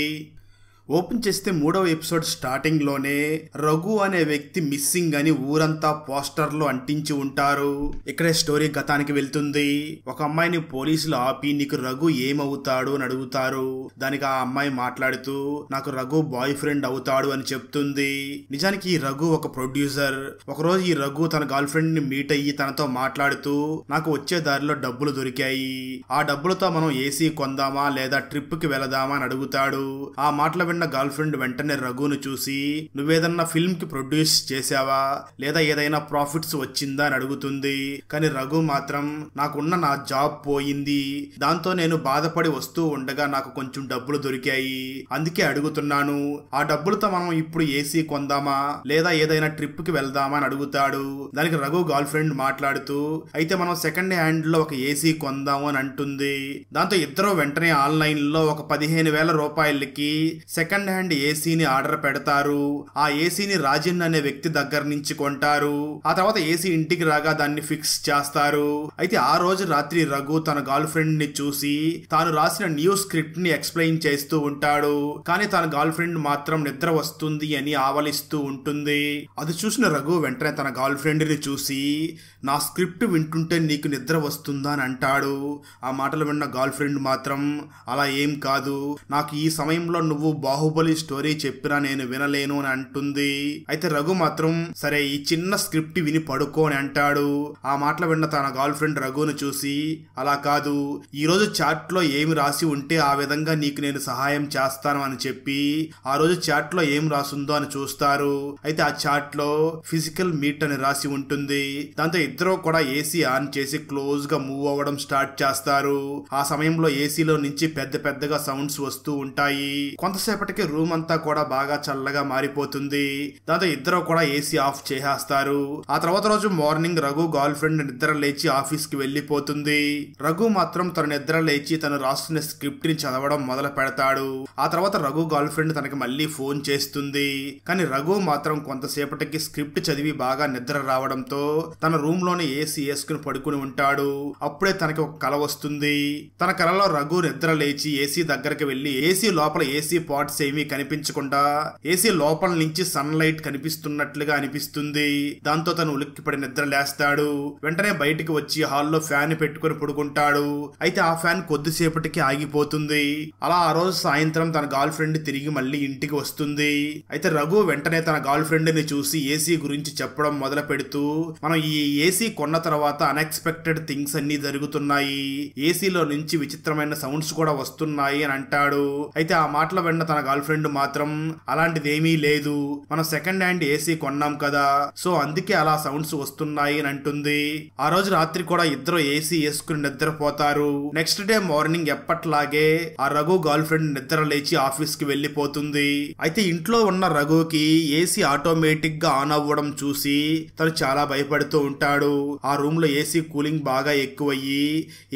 ఓపెన్ చేస్తే 3వ ఎపిసోడ్ స్టార్టింగ్ లోనే రఘు అనే వ్యక్తి మిస్సింగ్ అని ఊరంతా పోస్టర్లు అంటించి ఉంటారు. ఇక్కడే స్టోరీ గతానికి వెళ్తుంది. ఒక అమ్మాయిని పోలీసులు ఆపి నీకు రఘు ఏమవుతాడు అని అడుగుతారు. దానికి ఆ అమ్మాయి మాట్లాడుతూ నాకు రఘు బాయ్ ఫ్రెండ్ అవుతాడు అని చెప్తుంది. నిజానికి ఈ రఘు ఒక ప్రొడ్యూసర్. ఒకరోజు ఈ రఘు తన గర్ల్ ఫ్రెండ్ ని మీట్ అయ్యి తనతో మాట్లాడుతూ నాకు వచ్చే దారిలో డబ్బులు దొరికాయి, ఆ డబ్బులతో మనం ఏసీ కొందామా లేదా ట్రిప్ కి వెళదామా అని అడుగుతాడు. ఆ మాటల గర్ల్ ఫ్రెండ్ వెంటనే రఘును చూసి నువ్వేదన్నా ఫిల్మ్ కి ప్రొడ్యూస్ చేసావా లేదా ఏదైనా ప్రాఫిట్స్ వచ్చిందా అని అడుగుతుంది. కానీ రఘు మాత్రం నాకున్న నా జాబ్ పోయింది, దాంతో నేను బాధపడి వస్తూ ఉండగా నాకు కొంచెం డబ్బులు దొరికాయి, అందుకే అడుగుతున్నాను, ఆ డబ్బులతో మనం ఇప్పుడు ఏసీ కొందామా లేదా ఏదైనా ట్రిప్ కి వెళ్దామా అని అడుగుతాడు. దానికి రఘు గర్ల్ ఫ్రెండ్ మాట్లాడుతూ అయితే మనం సెకండ్ హ్యాండ్ లో ఒక ఏసీ కొందాము అని అంటుంది. దాంతో ఇద్దరు వెంటనే ఆన్లైన్ లో ఒక 15,000 రూపాయలకి సెకండ్ హ్యాండ్ ఏసీని ఆర్డర్ పెడతారు. ఆ ఏసీని రాజన్ అనే వ్యక్తి దగ్గర నుంచి కొంటారు. ఆ తర్వాత ఏసీ ఇంటికి రాగా దాన్ని ఫిక్స్ చేస్తారు. అయితే ఆ రోజు రాత్రి రఘు తన గర్ల్ ఫ్రెండ్ ని చూసి తాను రాసిన న్యూ స్క్రిప్ట్ ని ఎక్స్ప్లెయిన్ చేస్తూ ఉంటాడు. కానీ తన గర్ల్ ఫ్రెండ్ మాత్రం నిద్ర వస్తుంది అని ఆవలిస్తూ ఉంటుంది. అది చూసిన రఘు వెంటనే తన గర్ల్ ఫ్రెండ్ ని చూసి నా స్క్రిప్ట్ వింటుంటే నీకు నిద్ర వస్తుందా అని అంటాడు. ఆ మాటలు విన్న గర్ల్ ఫ్రెండ్ మాత్రం అలా ఏం కాదు, నాకు ఈ సమయంలో నువ్వు బాహుబలి స్టోరీ చెప్పినా నేను వినలేను అని అంటుంది. అయితే రఘు మాత్రం సరే ఈ చిన్న స్క్రిప్ట్ విని పడుకో అని అంటాడు. ఆ మాటలు విన్న తన గర్ల్ ఫ్రెండ్ రఘును చూసి అలా కాదు, ఈ రోజు చాట్ లో ఏమి రాసి ఉంటే ఆ విధంగా నీకు నేను సహాయం చేస్తాను అని చెప్పి ఆ రోజు చాట్ లో ఏం రాసుందో అని చూస్తారు. అయితే ఆ చాట్ లో ఫిజికల్ మీట్ అని రాసి ఉంటుంది. దాంతో ఇద్దరు కూడా ఏసీ ఆన్ చేసి క్లోజ్ గా మూవ్ అవ్వడం స్టార్ట్ చేస్తారు. ఆ సమయంలో ఏసీలో నుంచి పెద్దగా సౌండ్స్ వస్తూ ఉంటాయి. కొంతసేపటికి రూమ్ అంతా కూడా బాగా చల్లగా మారిపోతుంది. దాంతో ఇద్దరు కూడా ఏసీ ఆఫ్ చేసేస్తారు. ఆ తర్వాత రోజు మార్నింగ్ రఘు గర్ల్ ఫ్రెండ్ నిద్ర లేచి ఆఫీస్ కి వెళ్లిపోతుంది. రఘు మాత్రం తన నిద్ర లేచి తను రాస్తున్న స్క్రిప్ట్ ని చదవడం మొదలు పెడతాడు. ఆ తర్వాత రఘు గర్ల్ ఫ్రెండ్ తనకి మళ్ళీ ఫోన్ చేస్తుంది. కానీ రఘు మాత్రం కొంతసేపటికి స్క్రిప్ట్ చదివి బాగా నిద్ర రావడంతో తన రూమ్ లోనే ఏసీ వేసుకుని పడుకుని ఉంటాడు. అప్పుడే తనకి ఒక కల వస్తుంది. తన కలలో రఘు నిద్ర లేచి ఏసీ దగ్గరికి వెళ్లి ఏసీ లోపల ఏసీ పార్ట్స్ సమస్య ఏమీ కనిపించకుండా ఏసీ లోపల నుంచి సన్ లైట్ కనిపిస్తున్నట్లుగా అనిపిస్తుంది. దాంతో తను ఉలిక్కిపడి నిద్ర లేస్తాడు. వెంటనే బయటికి వచ్చి హాల్లో ఫ్యాన్ పెట్టుకుని పడుకుంటాడు. అయితే ఆ ఫ్యాన్ కొద్దిసేపటికి ఆగిపోతుంది. అలా ఆ రోజు సాయంత్రం తన గర్ల్ ఫ్రెండ్ తిరిగి మళ్ళీ ఇంటికి వస్తుంది. అయితే రఘు వెంటనే తన గర్ల్ ఫ్రెండ్ ని చూసి ఏసీ గురించి చెప్పడం మొదలు పెడుతూ, మనం ఈ ఏసీ కొన్న తర్వాత అన్ఎక్స్పెక్టెడ్ థింగ్స్ అన్ని జరుగుతున్నాయి, ఏసీలో నుంచి విచిత్రమైన సౌండ్స్ కూడా వస్తున్నాయి అని అంటాడు. అయితే ఆ మాటలు విన్న తన గర్ల్ ఫ్రెండ్ మాత్రం అలాంటిదేమీ లేదు, మనం సెకండ్ హ్యాండ్ ఏసీ కొన్నాం కదా, సో అందుకే అలా సౌండ్స్ వస్తున్నాయి అని అంటుంది. ఆ రోజు రాత్రి కూడా ఇద్దరు ఏసీ వేసుకుని నిద్రపోతారు. నెక్స్ట్ డే మార్నింగ్ ఎప్పట్లాగే ఆ రఘు గర్ల్ ఫ్రెండ్ నిద్ర లేచి ఆఫీస్ కి వెళ్లిపోతుంది. అయితే ఇంట్లో ఉన్న రఘుకి ఏసీ ఆటోమేటిక్ గా ఆన్ అవ్వడం చూసి తను చాలా భయపడుతూ ఉంటాడు. ఆ రూమ్ లో ఏసీ కూలింగ్ బాగా ఎక్కువయ్యి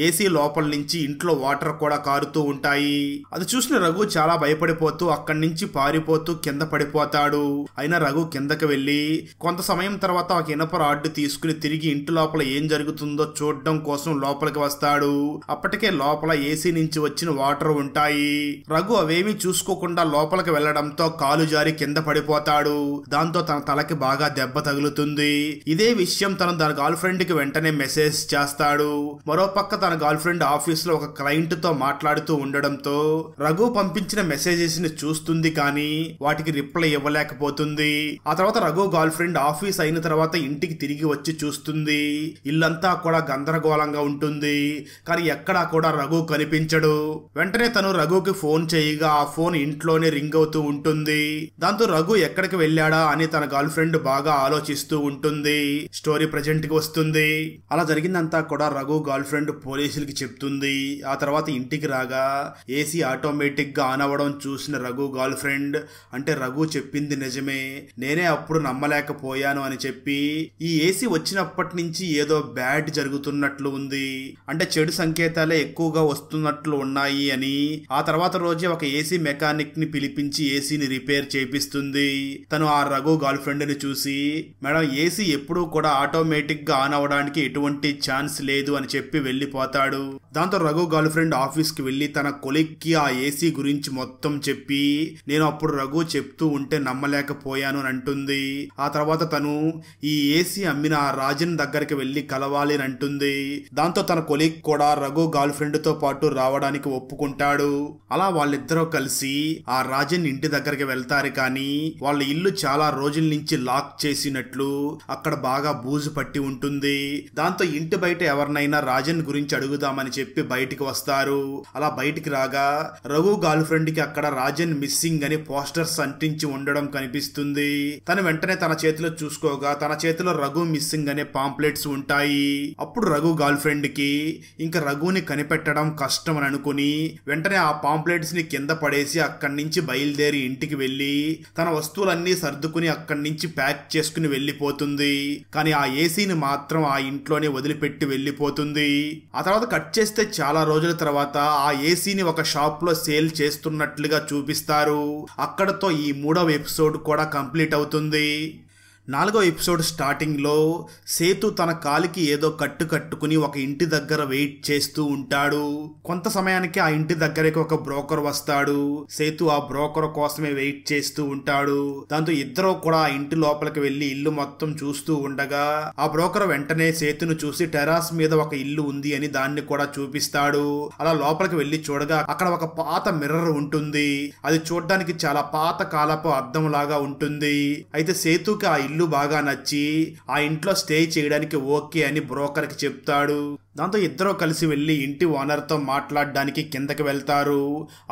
ఏసీ లోపల నుంచి ఇంట్లో వాటర్ కూడా కారుతూ ఉంటాయి. అది చూసిన రఘు చాలా భయపడిపోతూ అక్కడి నుంచి పారిపోతూ కింద పడిపోతాడు. అయినా రఘు కిందకి వెళ్లి కొంత సమయం తర్వాత ఒక ఇనప రాడ్డు తీసుకుని తిరిగి ఇంటి లోపల ఏం జరుగుతుందో చూడడం కోసం లోపలికి వస్తాడు. అప్పటికే లోపల ఏసీ నుంచి వచ్చిన వాటర్ ఉంటాయి. రఘు అవేమీ చూసుకోకుండా లోపలికి వెళ్లడంతో కాలు జారి కింద పడిపోతాడు. దాంతో తన తలకి బాగా దెబ్బ తగులుతుంది. ఇదే విషయం తన గర్ల్ ఫ్రెండ్ కి వెంటనే మెసేజ్ చేస్తాడు. మరోపక్క తన గర్ల్ ఫ్రెండ్ ఆఫీస్ లో ఒక క్లయింట్ తో మాట్లాడుతూ ఉండడంతో రఘు పంపించిన మెసేజెస్ ని చూస్తుంది కానీ వాటికి రిప్లై ఇవ్వలేకపోతుంది. ఆ తర్వాత రఘు గర్ల్ ఫ్రెండ్ ఆఫీస్ అయిన తర్వాత ఇంటికి తిరిగి వచ్చి చూస్తుంది. ఇల్లంతా కూడా గందరగోళంగా ఉంటుంది కానీ ఎక్కడా కూడా రఘు కనిపించడు. వెంటనే తను రఘుకి ఫోన్ చేయగా ఆ ఫోన్ ఇంట్లోనే రింగ్ అవుతూ ఉంటుంది. దాంతో రఘు ఎక్కడికి వెళ్ళాడా అని తన గర్ల్ ఫ్రెండ్ బాగా ఆలోచిస్తూ ఉంటుంది. స్టోరీ ప్రెజెంట్ కి వస్తుంది. అలా జరిగిందంతా కూడా రఘు గర్ల్ ఫ్రెండ్ పోలీసులకి చెప్తుంది. ఆ తర్వాత ఇంటికి రాగా ఏసీ ఆటోమేటిక్ గా ఆన్ అవ్వడం చూసిన రఘు గర్ల్ ఫ్రెండ్, అంటే రఘు చెప్పింది నిజమే, నేనే అప్పుడు నమ్మలేకపోయాను అని చెప్పి ఈ ఏసీ వచ్చినప్పటి నుంచి ఏదో బ్యాడ్ జరుగుతున్నట్లు ఉంది, అంటే చెడు సంకేతాలే ఎక్కువగా వస్తున్నట్లు ఉన్నాయి అని ఆ తర్వాత రోజే ఒక ఏసీ మెకానిక్ ని పిలిపించి ఏసీని రిపేర్ చేపిస్తుంది. తను ఆ రఘు గర్ల్ ఫ్రెండ్ ని చూసి, మేడం ఏసీ ఎప్పుడూ కూడా ఆటోమేటిక్ గా ఆన్ అవడానికి ఎటువంటి ఛాన్స్ లేదు అని చెప్పి వెళ్లిపోతాడు. దాంతో రఘు గర్ల్ ఫ్రెండ్ ఆఫీస్ కి వెళ్లి తన కొలీగ్ కి ఆ ఏసీ గురించి మొత్తం చెప్పి, నేను అప్పుడు రఘు చెప్తూ ఉంటే నమ్మలేకపోయాను అని అంటుంది. ఆ తర్వాత తను ఈ ఏసీ అమ్మిన ఆ రాజన్ దగ్గరికి వెళ్లి కలవాలి అని అంటుంది. దాంతో తన కొలీగ్ కూడా రఘు గర్ల్ ఫ్రెండ్ తో పాటు రావడానికి ఒప్పుకుంటాడు. అలా వాళ్ళిద్దరూ కలిసి ఆ రాజన్ ఇంటి దగ్గరికి వెళ్తారు కానీ వాళ్ళ ఇల్లు చాలా రోజుల నుంచి లాక్ చేసినట్లు అక్కడ బాగా బూజు పట్టి ఉంటుంది. దాంతో ఇంటి బయట ఎవరినైనా రాజన్ గురించి అడుగుదామని చెప్పి బయటికి వస్తారు. అలా బయటికి రాగా రఘు గర్ల్ ఫ్రెండ్ కి అక్కడ రాజన్ మిస్సింగ్ అని పోస్టర్స్ అంటించి ఉండడం కనిపిస్తుంది. తను వెంటనే తన చేతిలో చూసుకోగా తన చేతిలో రఘు మిస్సింగ్ అనే పాంప్లెట్స్ ఉంటాయి. అప్పుడు రఘు గర్ల్ ఫ్రెండ్ కి ఇంకా రఘుని కనిపెట్టడం కష్టం అని అనుకుని వెంటనే ఆ పాంప్లెట్స్ ని కింద పడేసి అక్కడి నుంచి బయలుదేరి ఇంటికి వెళ్లి తన వస్తువులన్నీ సర్దుకుని అక్కడి నుంచి ప్యాక్ చేసుకుని వెళ్లిపోతుంది. కానీ ఆ ఏసీని మాత్రం ఆ ఇంట్లోనే వదిలిపెట్టి వెళ్లిపోతుంది. ఆ తర్వాత కట్ చేస్తే చాలా రోజుల తర్వాత ఆ ఏసీని ఒక షాప్ లో సేల్ చేస్తున్నట్లుగా చూపిస్తారు. అక్కడతో ఈ 3వ ఎపిసోడ్ కూడా కంప్లీట్ అవుతుంది. 4వ ఎపిసోడ్ స్టార్టింగ్ లో సేతు తన కాలికి ఏదో కట్టు కట్టుకుని ఒక ఇంటి దగ్గర వెయిట్ చేస్తూ ఉంటాడు. కొంత సమయానికి ఆ ఇంటి దగ్గరికి ఒక బ్రోకర్ వస్తాడు. సేతు ఆ బ్రోకర్ కోసమే వెయిట్ చేస్తూ ఉంటాడు. దాంతో ఇద్దరు కూడా ఆ ఇంటి లోపలికి వెళ్లి ఇల్లు మొత్తం చూస్తూ ఉండగా ఆ బ్రోకర్ వెంటనే సేతును చూసి టెరాస్ మీద ఒక ఇల్లు ఉంది అని దాన్ని కూడా చూపిస్తాడు. అలా లోపలికి వెళ్లి చూడగా అక్కడ ఒక పాత మిర్రర్ ఉంటుంది. అది చూడడానికి చాలా పాత కాలపు అద్దం లాగా ఉంటుంది. అయితే సేతుకి ఆ ఇల్లు బాగా నచ్చి ఆ ఇంట్లో స్టే చేయడానికి ఓకే అని బ్రోకర్ కి చెప్తాడు. దాంతో ఇద్దరు కలిసి వెళ్లి ఇంటి ఓనర్ తో మాట్లాడడానికి కిందకి వెళ్తారు.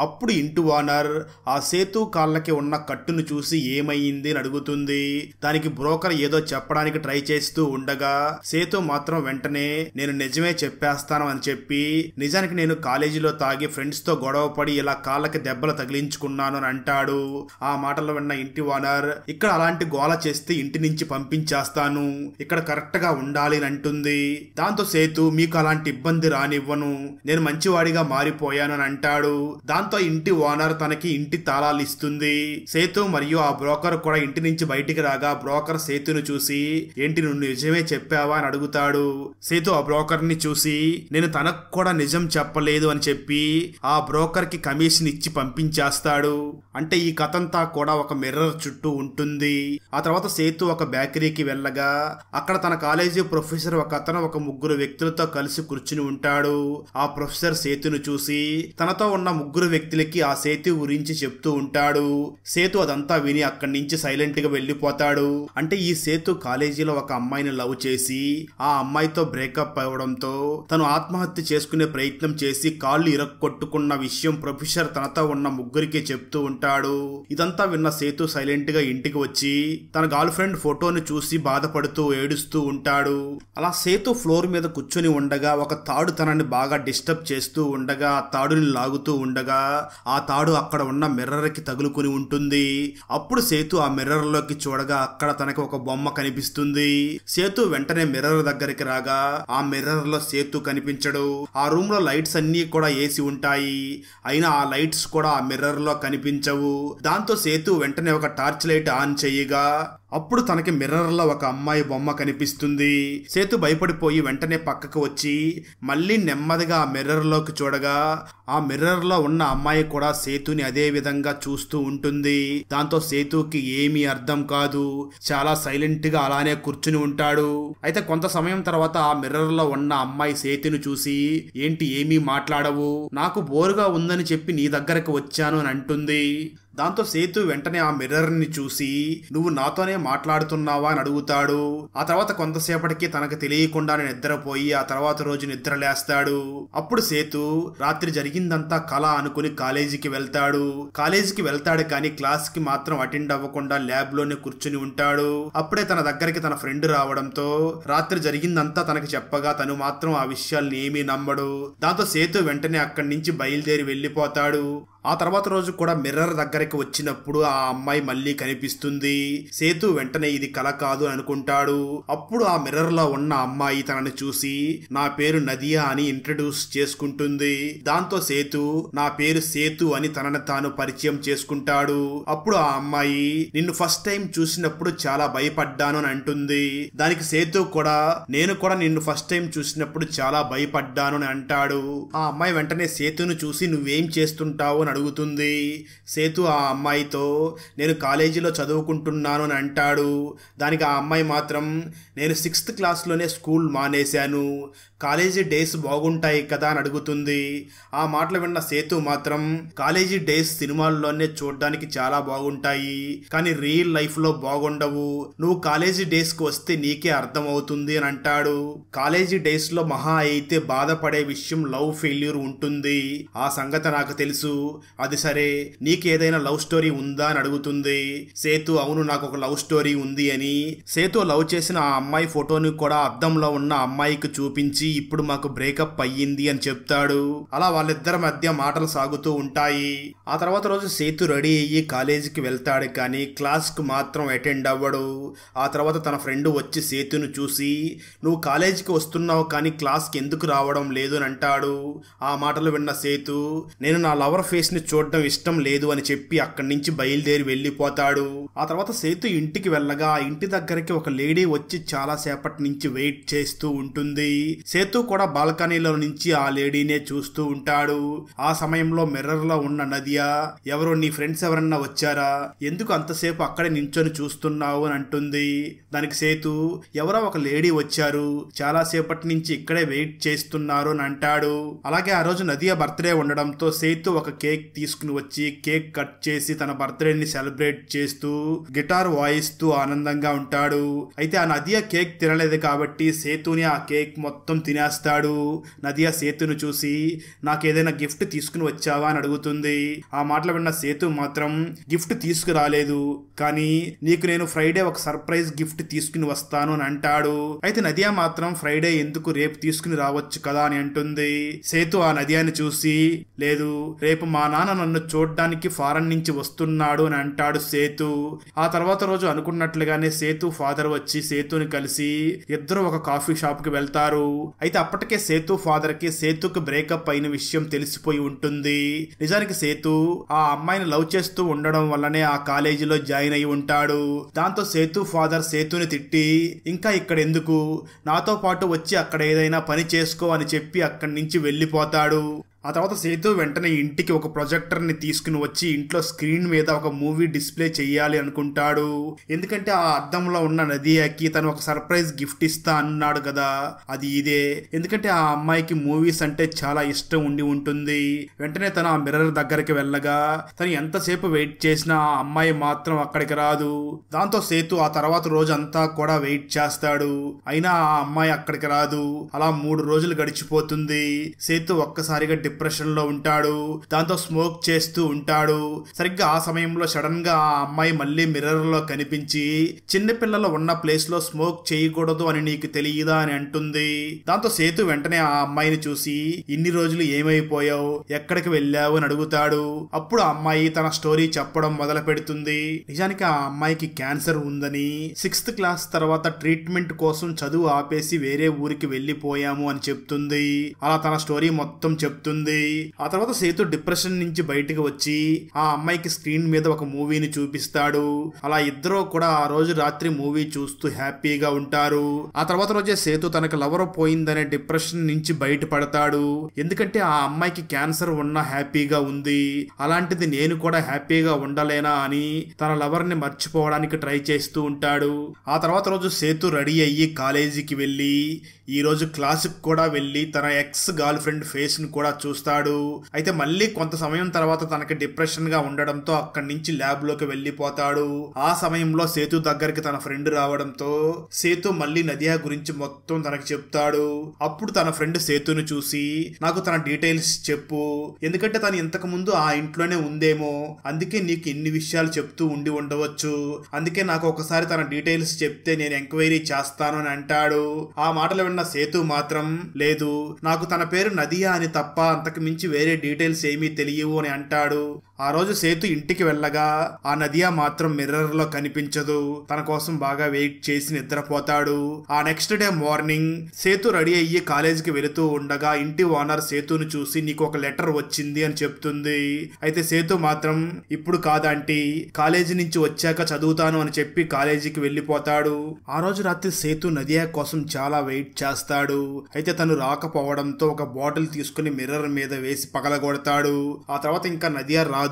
అప్పుడు ఇంటి ఓనర్ ఆ సేతు కాళ్ళకి ఉన్న కట్టును చూసి ఏమయ్యింది అని అడుగుతుంది. దానికి బ్రోకర్ ఏదో చెప్పడానికి ట్రై చేస్తూ ఉండగా సేతు మాత్రం వెంటనే నేను నిజమే చెప్పేస్తాను అని చెప్పి, నిజానికి నేను కాలేజీలో తాగి ఫ్రెండ్స్ తో గొడవ పడి ఇలా కాళ్ళకి దెబ్బలు తగిలించుకున్నాను అని అంటాడు. ఆ మాటలు విన్న ఇంటి ఓనర్, ఇక్కడ అలాంటి గోల చేస్తే ఇంటి నుంచి పంపించేస్తాను, ఇక్కడ కరెక్ట్ గా ఉండాలి అని అంటుంది. దాంతో సేతు, మీ నీకు అలాంటి ఇబ్బంది రానివ్వను, నేను మంచివాడిగా మారిపోయాను అని అంటాడు. దాంతో ఇంటి ఓనర్ తనకి ఇంటి తాళాలు ఇస్తుంది. సేతు మరియు ఆ బ్రోకర్ కూడా ఇంటి నుంచి బయటికి రాగా బ్రోకర్ సేతును చూసి ఏంటి నువ్వు నిజమే చెప్పావా అని అడుగుతాడు. సేతు ఆ బ్రోకర్ ని చూసి నేను తనకు కూడా నిజం చెప్పలేదు అని చెప్పి ఆ బ్రోకర్ కి కమిషన్ ఇచ్చి పంపించేస్తాడు. అంటే ఈ కథంతా కూడా ఒక మిర్రర్ చుట్టూ ఉంటుంది. ఆ తర్వాత సేతు ఒక బేకరీకి వెళ్ళగా అక్కడ తన కాలేజీ ప్రొఫెసర్ ఒక అతను ఒక ముగ్గురు వ్యక్తులతో కలిసి కూర్చుని ఉంటాడు. ఆ ప్రొఫెసర్ సేతును చూసి తనతో ఉన్న ముగ్గురు వ్యక్తులకి ఆ సేతు గురించి చెప్తూ ఉంటాడు. సేతు అదంతా విని అక్కడి నుంచి సైలెంట్ గా వెళ్లిపోతాడు. అంటే ఈ సేతు కాలేజీలో ఒక అమ్మాయిని లవ్ చేసి ఆ అమ్మాయితో బ్రేకప్ అవ్వడంతో తను ఆత్మహత్య చేసుకునే ప్రయత్నం చేసి కాళ్ళు ఇరక్కొట్టుకున్న విషయం ప్రొఫెసర్ తనతో ఉన్న ముగ్గురికి చెప్తూ ఉంటాడు. ఇదంతా విన్న సేతు సైలెంట్ గా ఇంటికి వచ్చి తన గర్ల్ ఫ్రెండ్ ఫోటోని చూసి బాధపడుతూ ఏడుస్తూ ఉంటాడు. అలా సేతు ఫ్లోర్ మీద కూర్చొని ఉండగా ఒక తాడు తనని బాగా డిస్టర్బ్ చేస్తూ ఉండగా ఆ తాడుని లాగుతూ ఉండగా ఆ తాడు అక్కడ ఉన్న మిర్రర్ కి తగులుకుని ఉంటుంది. అప్పుడు సేతు ఆ మిర్రర్ లోకి చూడగా అక్కడ తనకి ఒక బొమ్మ కనిపిస్తుంది. సేతు వెంటనే మిర్రర్ దగ్గరికి రాగా ఆ మిర్రర్ లో సేతు కనిపించడు. ఆ రూమ్ లో లైట్స్ అన్ని కూడా వేసి ఉంటాయి, అయినా ఆ లైట్స్ కూడా ఆ మిర్రర్ లో కనిపించవు. దాంతో సేతు వెంటనే ఒక టార్చ్ లైట్ ఆన్ చేయగా అప్పుడు తనకి మిర్రర్ లో ఒక అమ్మాయి బొమ్మ కనిపిస్తుంది. సేతు భయపడిపోయి వెంటనే పక్కకు వచ్చి మళ్ళీ నెమ్మదిగా ఆ మిర్రర్ లోకి చూడగా ఆ మిర్రర్ లో ఉన్న అమ్మాయి కూడా సేతుని అదే విధంగా చూస్తూ ఉంటుంది. దాంతో సేతుకి ఏమీ అర్థం కాదు, చాలా సైలెంట్ గా అలానే కూర్చుని ఉంటాడు. అయితే కొంత సమయం తర్వాత ఆ మిర్రర్ లో ఉన్న అమ్మాయి సేతుని చూసి ఏంటి ఏమీ మాట్లాడవు, నాకు బోరుగా ఉందని చెప్పి నీ దగ్గరకు వచ్చాను అని అంటుంది. దాంతో సేతు వెంటనే ఆ మిర్రర్ ని చూసి నువ్వు నాతోనే మాట్లాడుతున్నావా అని అడుగుతాడు. ఆ తర్వాత కొంతసేపటికి తనకు తెలియకుండానే నిద్రపోయి ఆ తర్వాత రోజు నిద్రలేస్తాడు. అప్పుడు సేతు రాత్రి జరిగిందంతా కళ అనుకుని కాలేజీకి వెళ్తాడు కానీ క్లాస్ కి మాత్రం అటెండ్ అవ్వకుండా ల్యాబ్ లోనే కూర్చుని ఉంటాడు. అప్పుడే తన దగ్గరికి తన ఫ్రెండ్ రావడంతో రాత్రి జరిగిందంతా తనకి చెప్పగా తను మాత్రం ఆ విషయాల్ని ఏమీ నమ్మడు. దాంతో సేతు వెంటనే అక్కడి నుంచి బయలుదేరి వెళ్లిపోతాడు. ఆ తర్వాత రోజు కూడా మిర్రర్ దగ్గరికి వచ్చినప్పుడు ఆ అమ్మాయి మళ్ళీ కనిపిస్తుంది. సేతు వెంటనే ఇది కల కాదు అనుకుంటాడు. అప్పుడు ఆ మిర్రర్ లో ఉన్న అమ్మాయి తనని చూసి నా పేరు నదియా అని ఇంట్రడ్యూస్ చేసుకుంటుంది. దాంతో సేతు నా పేరు సేతు అని తనని తాను పరిచయం చేసుకుంటాడు. అప్పుడు ఆ అమ్మాయి నిన్ను ఫస్ట్ టైం చూసినప్పుడు చాలా భయపడ్డాను అని అంటుంది. దానికి సేతు కూడా నేను కూడా నిన్ను ఫస్ట్ టైం చూసినప్పుడు చాలా భయపడ్డాను అని అంటాడు. ఆ అమ్మాయి వెంటనే సేతును చూసి నువ్వేం చేస్తుంటావు అని అడుగుతుంది. సేతు ఆ అమ్మాయితో నేను కాలేజీలో చదువుకుంటున్నాను అని అంటాడు. దానికి ఆ అమ్మాయి మాత్రం నేను 6th క్లాస్లోనే స్కూల్ మానేశాను, కాలేజీ డేస్ బాగుంటాయి కదా అని అడుగుతుంది. ఆ మాటలు విన్న సేతు మాత్రం కాలేజీ డేస్ సినిమాల్లోనే చూడడానికి చాలా బాగుంటాయి కానీ రియల్ లైఫ్ లో బాగుండవు, నువ్వు కాలేజీ డేస్ కు వస్తే నీకే అర్థం అవుతుంది అని అంటాడు. కాలేజీ డేస్ లో మహా అయితే బాధపడే విషయం లవ్ ఫెయిల్యూర్ ఉంటుంది, ఆ సంగతి నాకు తెలుసు, అది సరే నీకేదైనా లవ్ స్టోరీ ఉందా అని అడుగుతుంది. సేతు అవును నాకు ఒక లవ్ స్టోరీ ఉంది అని సేతు లవ్ చేసిన ఆ అమ్మాయి ఫోటోని కూడా అద్దంలో ఉన్న అమ్మాయికి చూపించి ఇప్పుడు మాకు బ్రేకప్ అయ్యింది అని చెప్తాడు. అలా వాళ్ళిద్దరి మధ్య మాటలు సాగుతూ ఉంటాయి. ఆ తర్వాత రోజు సేతు రెడీ అయ్యి కాలేజీకి వెళ్తాడు కానీ క్లాస్ కు మాత్రం అటెండ్ అవ్వడు. ఆ తర్వాత తన ఫ్రెండ్ వచ్చి సేతును చూసి నువ్వు కాలేజీకి వస్తున్నావు కానీ క్లాస్ కి ఎందుకు రావడం లేదు అని అంటాడు. ఆ మాటలు విన్న సేతు నేను నా లవర్ ఫేస్ ని చూడడం ఇష్టం లేదు అని చెప్పి అక్కడి నుంచి బయలుదేరి వెళ్లిపోతాడు. ఆ తర్వాత సేతు ఇంటికి వెళ్ళగా ఆ ఇంటి దగ్గరికి ఒక లేడీ వచ్చి చాలా సేపటి నుంచి వెయిట్ చేస్తూ ఉంటుంది. సేతు కూడా బాల్కనీలో నుంచి ఆ లేడీనే చూస్తూ ఉంటాడు. ఆ సమయంలో మిర్రర్ లో ఉన్న నదియా ఎవరో నీ ఫ్రెండ్స్ ఎవరన్నా వచ్చారా, ఎందుకు అంతసేపు అక్కడే నించొని చూస్తున్నావు అని అంటుంది. దానికి సేతు ఎవరో ఒక లేడీ వచ్చారు, చాలా సేపటి నుంచి ఇక్కడే వెయిట్ చేస్తున్నారు అని అంటాడు. అలాగే ఆ రోజు నదియా బర్త్డే ఉండడంతో సేతు ఒక కేక్ తీసుకుని వచ్చి కేక్ కట్ చేసి తన బర్త్డేని సెలబ్రేట్ చేస్తూ గిటార్ వాయిస్తూ ఆనందంగా ఉంటాడు. అయితే ఆ నదియా కేక్ తినలేదు కాబట్టి సేతుని ఆ కేక్ మొత్తం తినేస్తాడు. నదియా సేతును చూసి నాకేదైనా గిఫ్ట్ తీసుకుని వచ్చావా అని అడుగుతుంది. ఆ మాటలు విన్న సేతు మాత్రం గిఫ్ట్ తీసుకురాలేదు కానీ నీకు నేను ఫ్రైడే ఒక సర్ప్రైజ్ గిఫ్ట్ తీసుకుని వస్తాను అని అంటాడు. అయితే నదియా మాత్రం ఫ్రైడే ఎందుకు రేపు తీసుకుని రావచ్చు కదా అని అంటుంది. సేతు ఆ నదియాని చూసి లేదు రేపు మా నాన్న నన్ను చూడ్డానికి ఫారెన్ నుంచి వస్తున్నాడు అని అంటాడు సేతు. ఆ తర్వాత రోజు అనుకున్నట్లుగానే సేతు ఫాదర్ వచ్చి సేతుని కలిసి ఇద్దరు ఒక కాఫీ షాప్ కి వెళ్తారు. అయితే అప్పటికే సేతు ఫాదర్ కి సేతుకి బ్రేకప్ అయిన విషయం తెలిసిపోయి ఉంటుంది. నిజానికి సేతు ఆ అమ్మాయిని లవ్ చేస్తూ ఉండడం వల్లనే ఆ కాలేజీలో జాయిన్ అయి ఉంటాడు. దాంతో సేతు ఫాదర్ సేతుని తిట్టి ఇంకా ఇక్కడ ఎందుకు, నాతో పాటు వచ్చి అక్కడ ఏదైనా పని చేసుకో అని చెప్పి అక్కడి నుంచి వెళ్ళిపోతాడు. ఆ తర్వాత సేతు వెంటనే ఇంటికి ఒక ప్రొజెక్టర్ ని తీసుకుని వచ్చి ఇంట్లో స్క్రీన్ మీద ఒక మూవీ డిస్ప్లే చెయ్యాలి అనుకుంటాడు. ఎందుకంటే ఆ అద్దంలో ఉన్న నదియాకి తను ఒక సర్ప్రైజ్ గిఫ్ట్ ఇస్తా అన్నాడు కదా, అది ఇదే. ఎందుకంటే ఆ అమ్మాయికి మూవీస్ అంటే చాలా ఇష్టం ఉండి ఉంటుంది. వెంటనే తను ఆ మిర్రర్ దగ్గరికి వెళ్ళగా తను ఎంతసేపు వెయిట్ చేసినా ఆ అమ్మాయి మాత్రం అక్కడికి రాదు. దాంతో సేతు ఆ తర్వాత రోజంతా కూడా వెయిట్ చేస్తాడు, అయినా ఆ అమ్మాయి అక్కడికి రాదు. అలా 3 రోజులు గడిచిపోతుంది. సేతు ఒక్కసారిగా డిప్రెషన్ లో ఉంటాడు. దాంతో స్మోక్ చేస్తూ ఉంటాడు. సరిగ్గా ఆ సమయంలో సడన్ గా ఆ అమ్మాయి మళ్ళీ మిర్రర్ లో కనిపించి చిన్నపిల్లలు ఉన్న ప్లేస్ లో స్మోక్ చేయకూడదు అని నీకు తెలియదా అని అంటుంది. దాంతో సేతు వెంటనే ఆ అమ్మాయిని చూసి ఇన్ని రోజులు ఏమైపోయావు, ఎక్కడికి వెళ్ళావు అని అడుగుతాడు. అప్పుడు ఆ అమ్మాయి తన స్టోరీ చెప్పడం మొదలు పెడుతుంది. నిజానికి ఆ అమ్మాయికి క్యాన్సర్ ఉందని 6th క్లాస్ తర్వాత ట్రీట్మెంట్ కోసం చదువు ఆపేసి వేరే ఊరికి వెళ్ళిపోయాము అని చెప్తుంది. అలా తన స్టోరీ మొత్తం చెప్తుంది. ఆ తర్వాత సేతు డిప్రెషన్ నుంచి బయటకు వచ్చి ఆ అమ్మాయికి స్క్రీన్ మీద ఒక మూవీని చూపిస్తాడు. అలా ఇద్దరు కూడా ఆ రోజు రాత్రి మూవీ చూస్తూ హ్యాపీగా ఉంటారు. ఆ తర్వాత రోజే సేతు తనకు లవర్ పోయిందనే డిప్రెషన్ నుంచి బయటపడతాడు. ఎందుకంటే ఆ అమ్మాయికి క్యాన్సర్ ఉన్నా హ్యాపీగా ఉంది, అలాంటిది నేను కూడా హ్యాపీగా ఉండలేనా అని తన లవర్ ని మర్చిపోవడానికి ట్రై చేస్తూ ఉంటాడు. ఆ తర్వాత రోజు సేతు రెడీ అయ్యి కాలేజీకి వెళ్ళి ఈ రోజు క్లాసుకు కూడా వెళ్ళి తన ఎక్స్ గర్ల్ ఫ్రెండ్ ఫేస్ ని కూడా చూస్తాడు. అయితే మళ్ళీ కొంత సమయం తర్వాత తనకి డిప్రెషన్ గా ఉండడంతో అక్కడి నుంచి ల్యాబ్ లోకి వెళ్ళిపోతాడు. ఆ సమయంలో సేతు దగ్గరికి తన ఫ్రెండ్ రావడంతో సేతు మళ్ళీ నదియా గురించి మొత్తం తనకి చెప్తాడు. అప్పుడు తన ఫ్రెండ్ సేతుని చూసి నాకు తన డీటెయిల్స్ చెప్పు, ఎందుకంటే తను ఇంతకు ముందు ఆ ఇంట్లోనే ఉందేమో, అందుకే నీకు ఇన్ని విషయాలు చెప్తూ ఉండి ఉండవచ్చు, అందుకే నాకు ఒకసారి తన డీటెయిల్స్ చెప్తే నేను ఎంక్వైరీ చేస్తాను అని అంటాడు. ఆ మాటలు విన్న సేతు మాత్రం లేదు, నాకు తన పేరు నదియా అని తప్ప అంతకు మించి వేరే డీటెయిల్స్ ఏమీ తెలియవు అని అంటాడు. ఆ రోజు సేతు ఇంటికి వెళ్ళగా ఆ నదియా మాత్రం మిర్రర్ లో కనిపించదు. తన కోసం బాగా వెయిట్ చేసి నిద్రపోతాడు. ఆ next day morning Sethu ready అయ్యి కాలేజీకి వెళుతూ ఉండగా ఇంటి ఓనర్ సేతుని చూసి నీకు ఒక లెటర్ వచ్చింది అని చెప్తుంది. అయితే సేతు మాత్రం ఇప్పుడు కాదంటీ, కాలేజీ నుంచి వచ్చాక చదువుతాను అని చెప్పి కాలేజీకి వెళ్ళిపోతాడు. ఆ రోజు రాత్రి సేతు నదియా కోసం చాలా వెయిట్ చేస్తాడు. అయితే తను రాకపోవడంతో ఒక బాటిల్ తీసుకుని మిర్రర్ మీద వేసి పగలగొడతాడు. ఆ తర్వాత ఇంకా నదియా రాదు,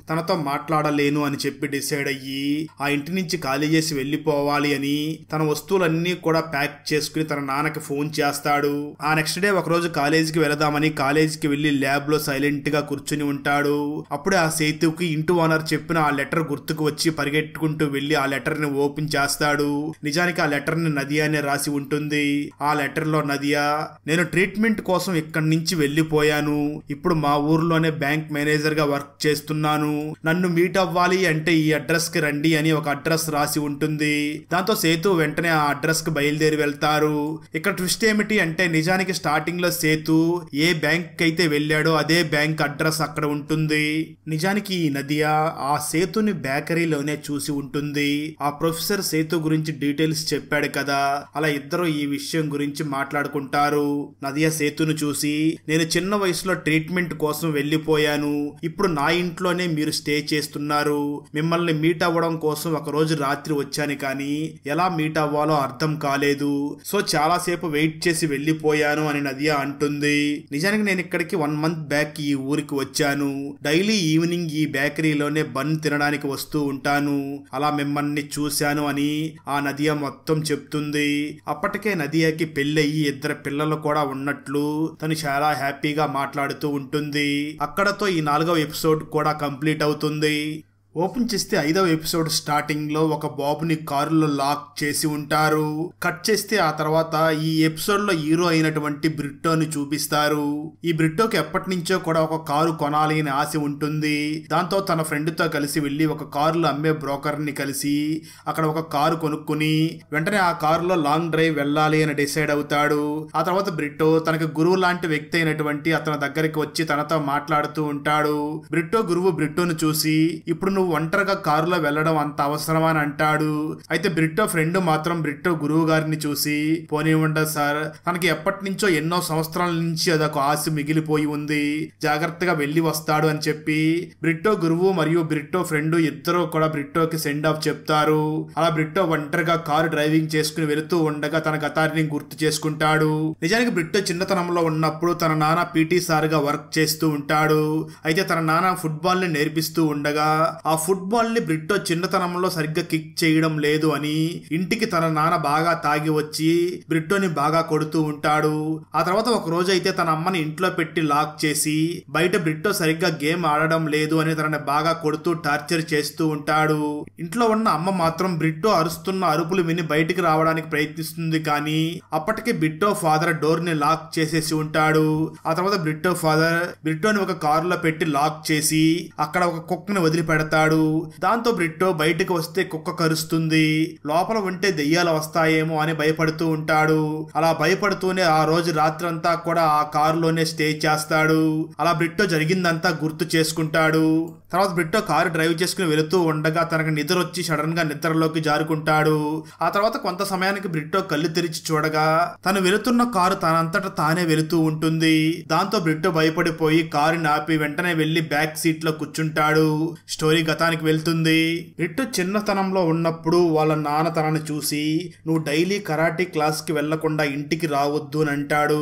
తనతో మాట్లాడలేను అని చెప్పి డిసైడ్ అయ్యి ఆ ఇంటి నుంచి ఖాళీ చేసి వెళ్ళిపోవాలి అని తన వస్తువులన్నీ కూడా ప్యాక్ చేసుకుని తన నాన్నకి ఫోన్ చేస్తాడు. ఆ నెక్స్ట్ డే ఒక రోజు కాలేజీకి వెళదామని కాలేజీకి వెళ్లి ల్యాబ్ లో సైలెంట్ గా కూర్చుని ఉంటాడు. అప్పుడే ఆ సేతుకి ఇంటి ఓనర్ చెప్పిన ఆ లెటర్ గుర్తుకు వచ్చి పరిగెట్టుకుంటూ వెళ్లి ఆ లెటర్ ని ఓపెన్ చేస్తాడు. నిజానికి ఆ లెటర్ ని నదియానే రాసి ఉంటుంది. ఆ లెటర్ లో నదియా, నేను ట్రీట్మెంట్ కోసం ఇక్కడి నుంచి వెళ్ళిపోయాను, ఇప్పుడు మా ఊర్లోనే బ్యాంక్ మేనేజర్ గా వర్క్ చేస్తున్నాను, నన్ను మీట్ అవ్వాలి అంటే ఈ అడ్రస్ కి రండి అని ఒక అడ్రస్ రాసి ఉంటుంది. దాంతో సేతు వెంటనే ఆ అడ్రస్ కి బయలుదేరి వెళ్తారు. ఇక్కడ ట్విస్ట్ ఏమిటి అంటే నిజానికి స్టార్టింగ్ లో సేతు ఏ బ్యాంక్ అయితే వెళ్ళాడో అదే బ్యాంక్ అడ్రస్ అక్కడ ఉంటుంది. నిజానికి ఈ నదియా ఆ సేతుని బేకరీలోనే చూసి ఉంటుంది. ఆ ప్రొఫెసర్ సేతు గురించి డీటెయిల్స్ చెప్పాడు కదా, అలా ఇద్దరు ఈ విషయం గురించి మాట్లాడుకుంటారు. నదియా సేతును చూసి నేను చిన్న వయసులో ట్రీట్మెంట్ కోసం వెళ్ళిపోయాను, ఇప్పుడు నా ఇంట్లోనే మీరు స్టే చేస్తున్నారు, మిమ్మల్ని మీట్ అవ్వడం కోసం ఒక రోజు రాత్రి వచ్చాను కానీ ఎలా మీట్ అవ్వాలో అర్థం కాలేదు, సో చాలాసేపు వెయిట్ చేసి వెళ్ళిపోయాను అని నదియా అంటుంది. నిజానికి నేను ఇక్కడికి 1 month బ్యాక్ ఈ ఊరికి వచ్చాను, డైలీ ఈవినింగ్ ఈ బేకరీలోనే బన్ తినడానికి వస్తూ ఉంటాను, అలా మిమ్మల్ని చూశాను అని ఆ నదియా మొత్తం చెప్తుంది. అప్పటికే నదియాకి పెళ్ళయి 2 పిల్లలు కూడా ఉన్నట్లు తను చాలా హ్యాపీగా మాట్లాడుతూ ఉంటుంది. అక్కడతో ఈ 4వ ఎపిసోడ్ కూడా కంప్లీట్ అవుతుంది. ఓపెన్ చేస్తే 5వ ఎపిసోడ్ స్టార్టింగ్ లో ఒక బాబుని కారులో లాక్ చేసి ఉంటారు. కట్ చేస్తే ఆ తర్వాత ఈ ఎపిసోడ్ లో హీరో అయినటువంటి బ్రిట్టోని చూపిస్తారు. ఈ బ్రిట్టోకి ఎప్పటి నుంచో కూడా ఒక కారు కొనాలి అని ఆశ ఉంటుంది. దాంతో తన ఫ్రెండ్ తో కలిసి వెళ్లి ఒక కారులో అమ్మే బ్రోకర్ ని కలిసి అక్కడ ఒక కారు కొనుక్కుని వెంటనే ఆ కారులో లాంగ్ డ్రైవ్ వెళ్ళాలి అని డిసైడ్ అవుతాడు. ఆ తర్వాత బ్రిట్టో తనకు గురువు లాంటి వ్యక్తి అయినటువంటి అతని దగ్గరికి వచ్చి తనతో మాట్లాడుతూ ఉంటాడు. బ్రిట్టో గురువు బ్రిట్టోను చూసి ఇప్పుడు నువ్వు ఒంటరిగా కారులో వెళ్ళడం అంత అవసరమా అని అంటాడు. అయితే బ్రిట్టో ఫ్రెండ్ మాత్రం బ్రిట్టో గురువు గారిని చూసి పోనివ్వండి సార్, తనకి ఎప్పటి నుంచో ఎన్నో సంవత్సరాల నుంచి అదొక ఆశ మిగిలిపోయి ఉంది, జాగ్రత్తగా వెళ్లి వస్తాడు అని చెప్పి బ్రిట్టో గురువు మరియు బ్రిట్టో ఫ్రెండ్ ఇద్దరు కూడా బ్రిట్టోకి సెండ్ ఆఫ్ చెప్తారు. అలా బ్రిట్టో ఒంటరిగా కారు డ్రైవింగ్ చేసుకుని వెళుతూ ఉండగా తన గతాన్ని గుర్తు చేసుకుంటాడు. నిజానికి బ్రిట్టో చిన్నతనంలో ఉన్నప్పుడు తన నాన్న పీటీ సార్ గా వర్క్ చేస్తూ ఉంటాడు. అయితే తన నాన్న ఫుట్బాల్ ని నేర్పిస్తూ ఉండగా ఆ ఫుట్బాల్ ని బ్రిట్టో చిన్నతనంలో సరిగ్గా కిక్ చేయడం లేదు అని ఇంటికి తన నాన్న బాగా తాగి వచ్చి బ్రిట్టోని బాగా కొడుతూ ఉంటాడు. ఆ తర్వాత ఒక రోజు అయితే తన అమ్మని ఇంట్లో పెట్టి లాక్ చేసి బయట బ్రిట్టో సరిగ్గా గేమ్ ఆడడం లేదు అని తనని బాగా కొడుతూ టార్చర్ చేస్తూ ఉంటాడు. ఇంట్లో ఉన్న అమ్మ మాత్రం బ్రిట్టో అరుస్తున్న అరుపులు విని బయటికి రావడానికి ప్రయత్నిస్తుంది, కానీ అప్పటికే బ్రిట్టో ఫాదర్ డోర్ ని లాక్ చేసేసి ఉంటాడు. ఆ తర్వాత బ్రిట్టో ఫాదర్ బ్రిట్టోని ఒక కారులో పెట్టి లాక్ చేసి అక్కడ ఒక కుక్కని వదిలిపెడతాడు. దాంతో బ్రిట్టో బయటకు వస్తే కుక్క కరుస్తుంది, లోపల ఉంటే దెయ్యాలు వస్తాయేమో అని భయపడుతూ ఉంటాడు. అలా భయపడుతూనే ఆ రోజు రాత్రంతా కూడా ఆ కారులోనే స్టే చేస్తాడు. అలా బ్రిట్టో జరిగిందంతా గుర్తు చేసుకుంటాడు. తర్వాత బ్రిట్టో కారు డ్రైవ్ చేసుకుని వెళుతూ ఉండగా తనకు నిద్ర వచ్చి సడన్ గా నిద్రలోకి జారుకుంటాడు. ఆ తర్వాత కొంత సమయానికి బ్రిట్టో కళ్ళు తెరిచి చూడగా తను వెళుతున్న కారు తనంతట తానే వెళుతూ ఉంటుంది. దాంతో బ్రిట్టో భయపడిపోయి కారుని ఆపి వెంటనే వెళ్లి బ్యాక్ సీట్ లో కూర్చుంటాడు. స్టోరీ గతానికి వెళ్తుంది. బ్రిట్టో చిన్నతనంలో ఉన్నప్పుడు వాళ్ళ నాన్న తనని చూసి నువ్వు డైలీ కరాటీ క్లాస్ కి వెళ్లకుండా ఇంటికి రావద్దు అని అంటాడు.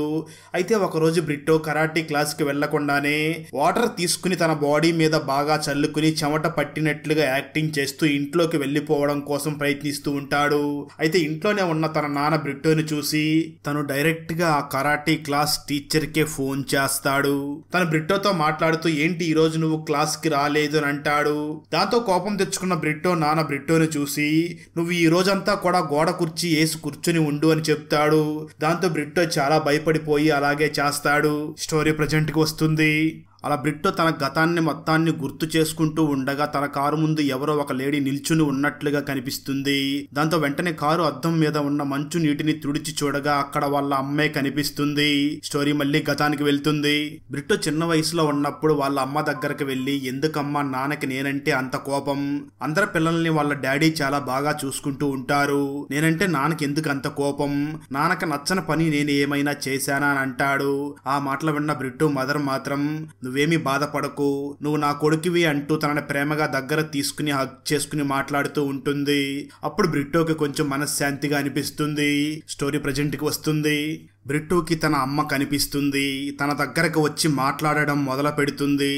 అయితే ఒకరోజు బ్రిట్టో కరాటీ క్లాస్ కి వెళ్లకుండానే వాటర్ తీసుకుని తన బాడీ మీద బాగా చల్లుకుని చెమట పట్టినట్లుగా యాక్టింగ్ చేస్తూ ఇంట్లోకి వెళ్లిపోవడం కోసం ప్రయత్నిస్తూ ఉంటాడు. అయితే ఇంట్లోనే ఉన్న తన నాన్న బ్రిట్టోని చూసి తను డైరెక్ట్ గా ఆ కరాటీ క్లాస్ టీచర్ కే ఫోన్ చేస్తాడు. తను బ్రిట్టోతో మాట్లాడుతూ ఏంటి ఈ రోజు నువ్వు క్లాస్ కి రాలేదు అని అంటాడు. దాంతో కోపం తెచ్చుకున్న బ్రిట్టో నాన్న బ్రిట్టోని చూసి నువ్వు ఈ రోజంతా కూడా గోడ కుర్చీ వేసి కూర్చుని ఉండు అని చెప్తాడు. దాంతో బ్రిట్టో చాలా భయపడిపోయి అలాగే చేస్తాడు. స్టోరీ ప్రజెంట్ కి వస్తుంది. అలా బ్రిట్టో తన గతాన్ని మొత్తాన్ని గుర్తు చేసుకుంటూ ఉండగా తన కారు ముందు ఎవరో ఒక లేడీ నిల్చుని ఉన్నట్లుగా కనిపిస్తుంది. దాంతో వెంటనే కారు అద్దం మీద ఉన్న మంచు నీటిని తుడిచి చూడగా అక్కడ వాళ్ళ అమ్మే కనిపిస్తుంది. స్టోరీ మళ్ళీ గతానికి వెళ్తుంది. బ్రిట్టో చిన్న వయసులో ఉన్నప్పుడు వాళ్ళ అమ్మ దగ్గరకు వెళ్లి ఎందుకమ్మా నాన్నకి నేనంటే అంత కోపం, అందరి పిల్లల్ని వాళ్ళ డాడీ చాలా బాగా చూసుకుంటూ ఉంటారు, నేనంటే నాన్నకి ఎందుకు అంత కోపం, నాన్నకి నచ్చని పని నేను ఏమైనా చేశానా అని అంటాడు. ఆ మాటలు విన్న బ్రిట్టో మదర్ మాత్రం నువ్వేమీ బాధపడకు, నువ్వు నా కొడుకువి అంటూ తనని ప్రేమగా దగ్గర తీసుకుని హగ్ చేసుకుని మాట్లాడుతూ ఉంటుంది. అప్పుడు బ్రిట్టోకి కొంచెం మనశ్శాంతిగా అనిపిస్తుంది. స్టోరీ ప్రజెంట్ కి వస్తుంది. బ్రిట్టోకి తన అమ్మ కనిపిస్తుంది. తన దగ్గరకు వచ్చి మాట్లాడడం మొదలు పెడుతుంది.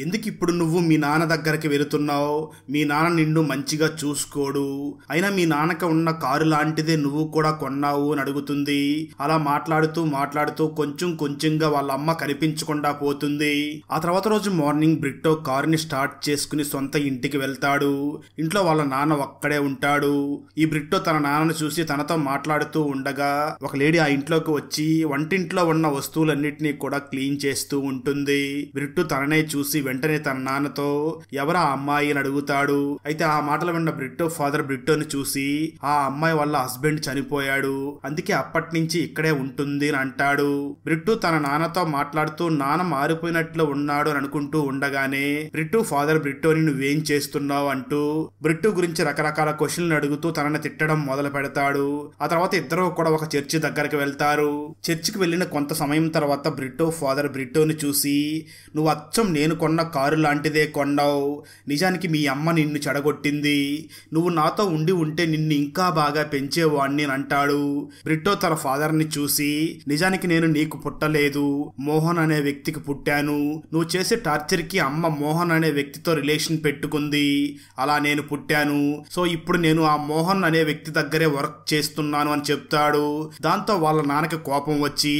ఎందుకు ఇప్పుడు నువ్వు మీ నాన్న దగ్గరికి వెళుతున్నావు, మీ నాన్న నిన్ను మంచిగా చూసుకోడు, అయినా మీ నాన్నకి ఉన్న కారు లాంటిదే నువ్వు కూడా కొన్నావు అని అడుగుతుంది. అలా మాట్లాడుతూ మాట్లాడుతూ కొంచెం కొంచెంగా వాళ్ళ అమ్మ కనిపించకుండా పోతుంది. ఆ తర్వాత రోజు మార్నింగ్ బ్రిట్టో కారుని స్టార్ట్ చేసుకుని సొంత ఇంటికి వెళ్తాడు. ఇంట్లో వాళ్ళ నాన్న ఒక్కడే ఉంటాడు. ఈ బ్రిట్టో తన నాన్నను చూసి తనతో మాట్లాడుతూ ఉండగా ఒక లేడీ ఆ ఇంట్లోకి వచ్చి వంటింట్లో ఉన్న వస్తువులన్నిటినీ కూడా క్లీన్ చేస్తూ ఉంటుంది. బ్రిట్టో తననే చూసి వెంటనే తన నాన్నతో ఎవరా అమ్మాయి అని అడుగుతాడు. అయితే ఆ మాటలు విన్న బ్రిట్టో ఫాదర్ బ్రిట్టోని చూసి ఆ అమ్మాయి వాళ్ళ హస్బెండ్ చనిపోయాడు, అందుకే అప్పటి నుంచి ఇక్కడే ఉంటుంది అని అంటాడు. బ్రిట్టో తన నాన్నతో మాట్లాడుతూ నాన్న మారిపోయినట్లు ఉన్నాడు అని అనుకుంటూ ఉండగానే బ్రిట్టో ఫాదర్ బ్రిట్టోని నువ్వేం చేస్తున్నావు అంటూ బ్రిట్టో గురించి రకరకాల క్వశ్చన్లు అడుగుతూ తనని తిట్టడం మొదలు పెడతాడు. ఆ తర్వాత ఇద్దరు కూడా ఒక చర్చి దగ్గరికి వెళ్తారు. చర్చికి వెళ్లిన కొంత సమయం తర్వాత బ్రిట్టో ఫాదర్ బ్రిట్టోని చూసి నువ్వు అచ్చం నేను కొన్న కారు లాంటిదే కొన్నావు, నిజానికి మీ అమ్మ నిన్ను చెడగొట్టింది, నువ్వు నాతో ఉండి ఉంటే నిన్ను ఇంకా బాగా పెంచేవాణ్ణి అని అంటాడు. బ్రిట్టో తన ఫాదర్ ని చూసి నిజానికి నేను నీకు పుట్టలేదు, మోహన్ అనే వ్యక్తికి పుట్టాను, నువ్వు చేసే టార్చర్ కి అమ్మ మోహన్ అనే వ్యక్తితో రిలేషన్ పెట్టుకుంది, అలా నేను పుట్టాను, సో ఇప్పుడు నేను ఆ మోహన్ అనే వ్యక్తి దగ్గరే వర్క్ చేస్తున్నాను అని చెప్తాడు. దాంతో వాళ్ళ నాన్నకి కోపం వచ్చి,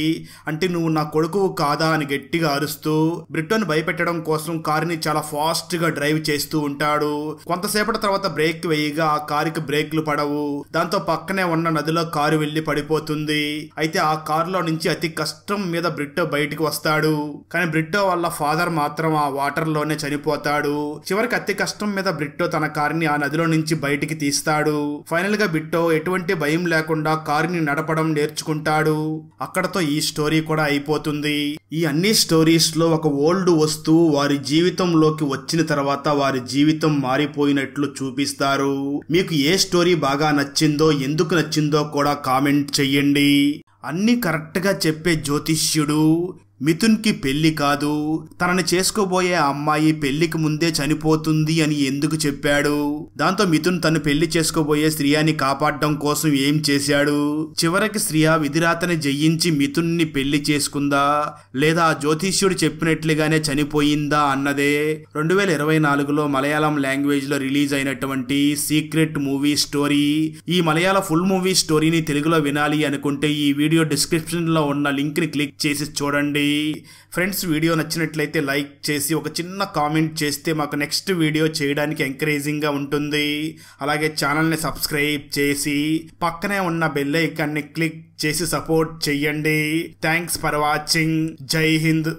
అంటే నువ్వు నా కొడుకు కాదా అని గట్టిగా అరుస్తూ బ్రిట్టోని భయపెట్టడం కోసం కారుని చాలా ఫాస్ట్ గా డ్రైవ్ చేస్తూ ఉంటాడు. కొంతసేపటి తర్వాత బ్రేక్ వేయగా ఆ కారుకి బ్రేక్లు పడవు. దాంతో పక్కనే ఉన్న నదిలో కారు వెళ్లి పడిపోతుంది. అయితే ఆ కారులో నుంచి అతి కష్టం మీద బ్రిట్టో బయటికి వస్తాడు. కానీ బ్రిట్టో వాళ్ళ ఫాదర్ మాత్రం ఆ వాటర్ లోనే చనిపోతాడు. చివరికి అతి కష్టం మీద బ్రిట్టో తన కారుని ఆ నదిలో నుంచి బయటికి తీస్తాడు. ఫైనల్ గా బ్రిట్టో ఎటువంటి భయం లేకుండా కారుని నడపడం నేర్చుకుంటాడు. అక్కడతో ఈ స్టోరీ కూడా అయిపోతుంది. ఈ అన్ని స్టోరీస్ లో ఒక ఓల్డ్ వస్తువు వారి జీవితంలోకి వచ్చిన తర్వాత వారి జీవితం మారిపోయినట్లు చూపిస్తారు. మీకు ఏ స్టోరీ బాగా నచ్చిందో, ఎందుకు నచ్చిందో కూడా కామెంట్ చెయ్యండి. అన్ని కరెక్ట్ గా చెప్పే జ్యోతిష్యుడు మిథున్ కి పెళ్లి కాదు, తనని చేసుకోబోయే అమ్మాయి పెళ్లికి ముందే చనిపోతుంది అని ఎందుకు చెప్పాడు? దాంతో మిథున్ తను పెళ్లి చేసుకోబోయే శ్రియాని కాపాడడం కోసం ఏం చేశాడు? చివరికి శ్రియా విధిరాతని జయించి మిథున్ ని పెళ్లి చేసుకుందా, లేదా ఆ జ్యోతిష్యుడు చెప్పినట్లుగానే చనిపోయిందా అన్నదే 2024లో మలయాళం లాంగ్వేజ్ లో రిలీజ్ అయినటువంటి సీక్రెట్ మూవీ స్టోరీ. ఈ మలయాళ ఫుల్ మూవీ స్టోరీని తెలుగులో వినాలి అనుకుంటే ఈ వీడియో డిస్క్రిప్షన్ లో ఉన్న లింక్ ని క్లిక్ చేసి చూడండి. ఫ్రెండ్స్, వీడియో నచ్చినట్లయితే లైక్ చేసి ఒక చిన్న కామెంట్ చేస్తే మాకు నెక్స్ట్ వీడియో చేయడానికి ఎంకరేజింగ్ గా ఉంటుంది. అలాగే ఛానల్ ని సబ్స్క్రైబ్ చేసి పక్కనే ఉన్న బెల్ ఐకాన్ ని క్లిక్ చేసి సపోర్ట్ చెయ్యండి. Thanks for watching. జై హింద్.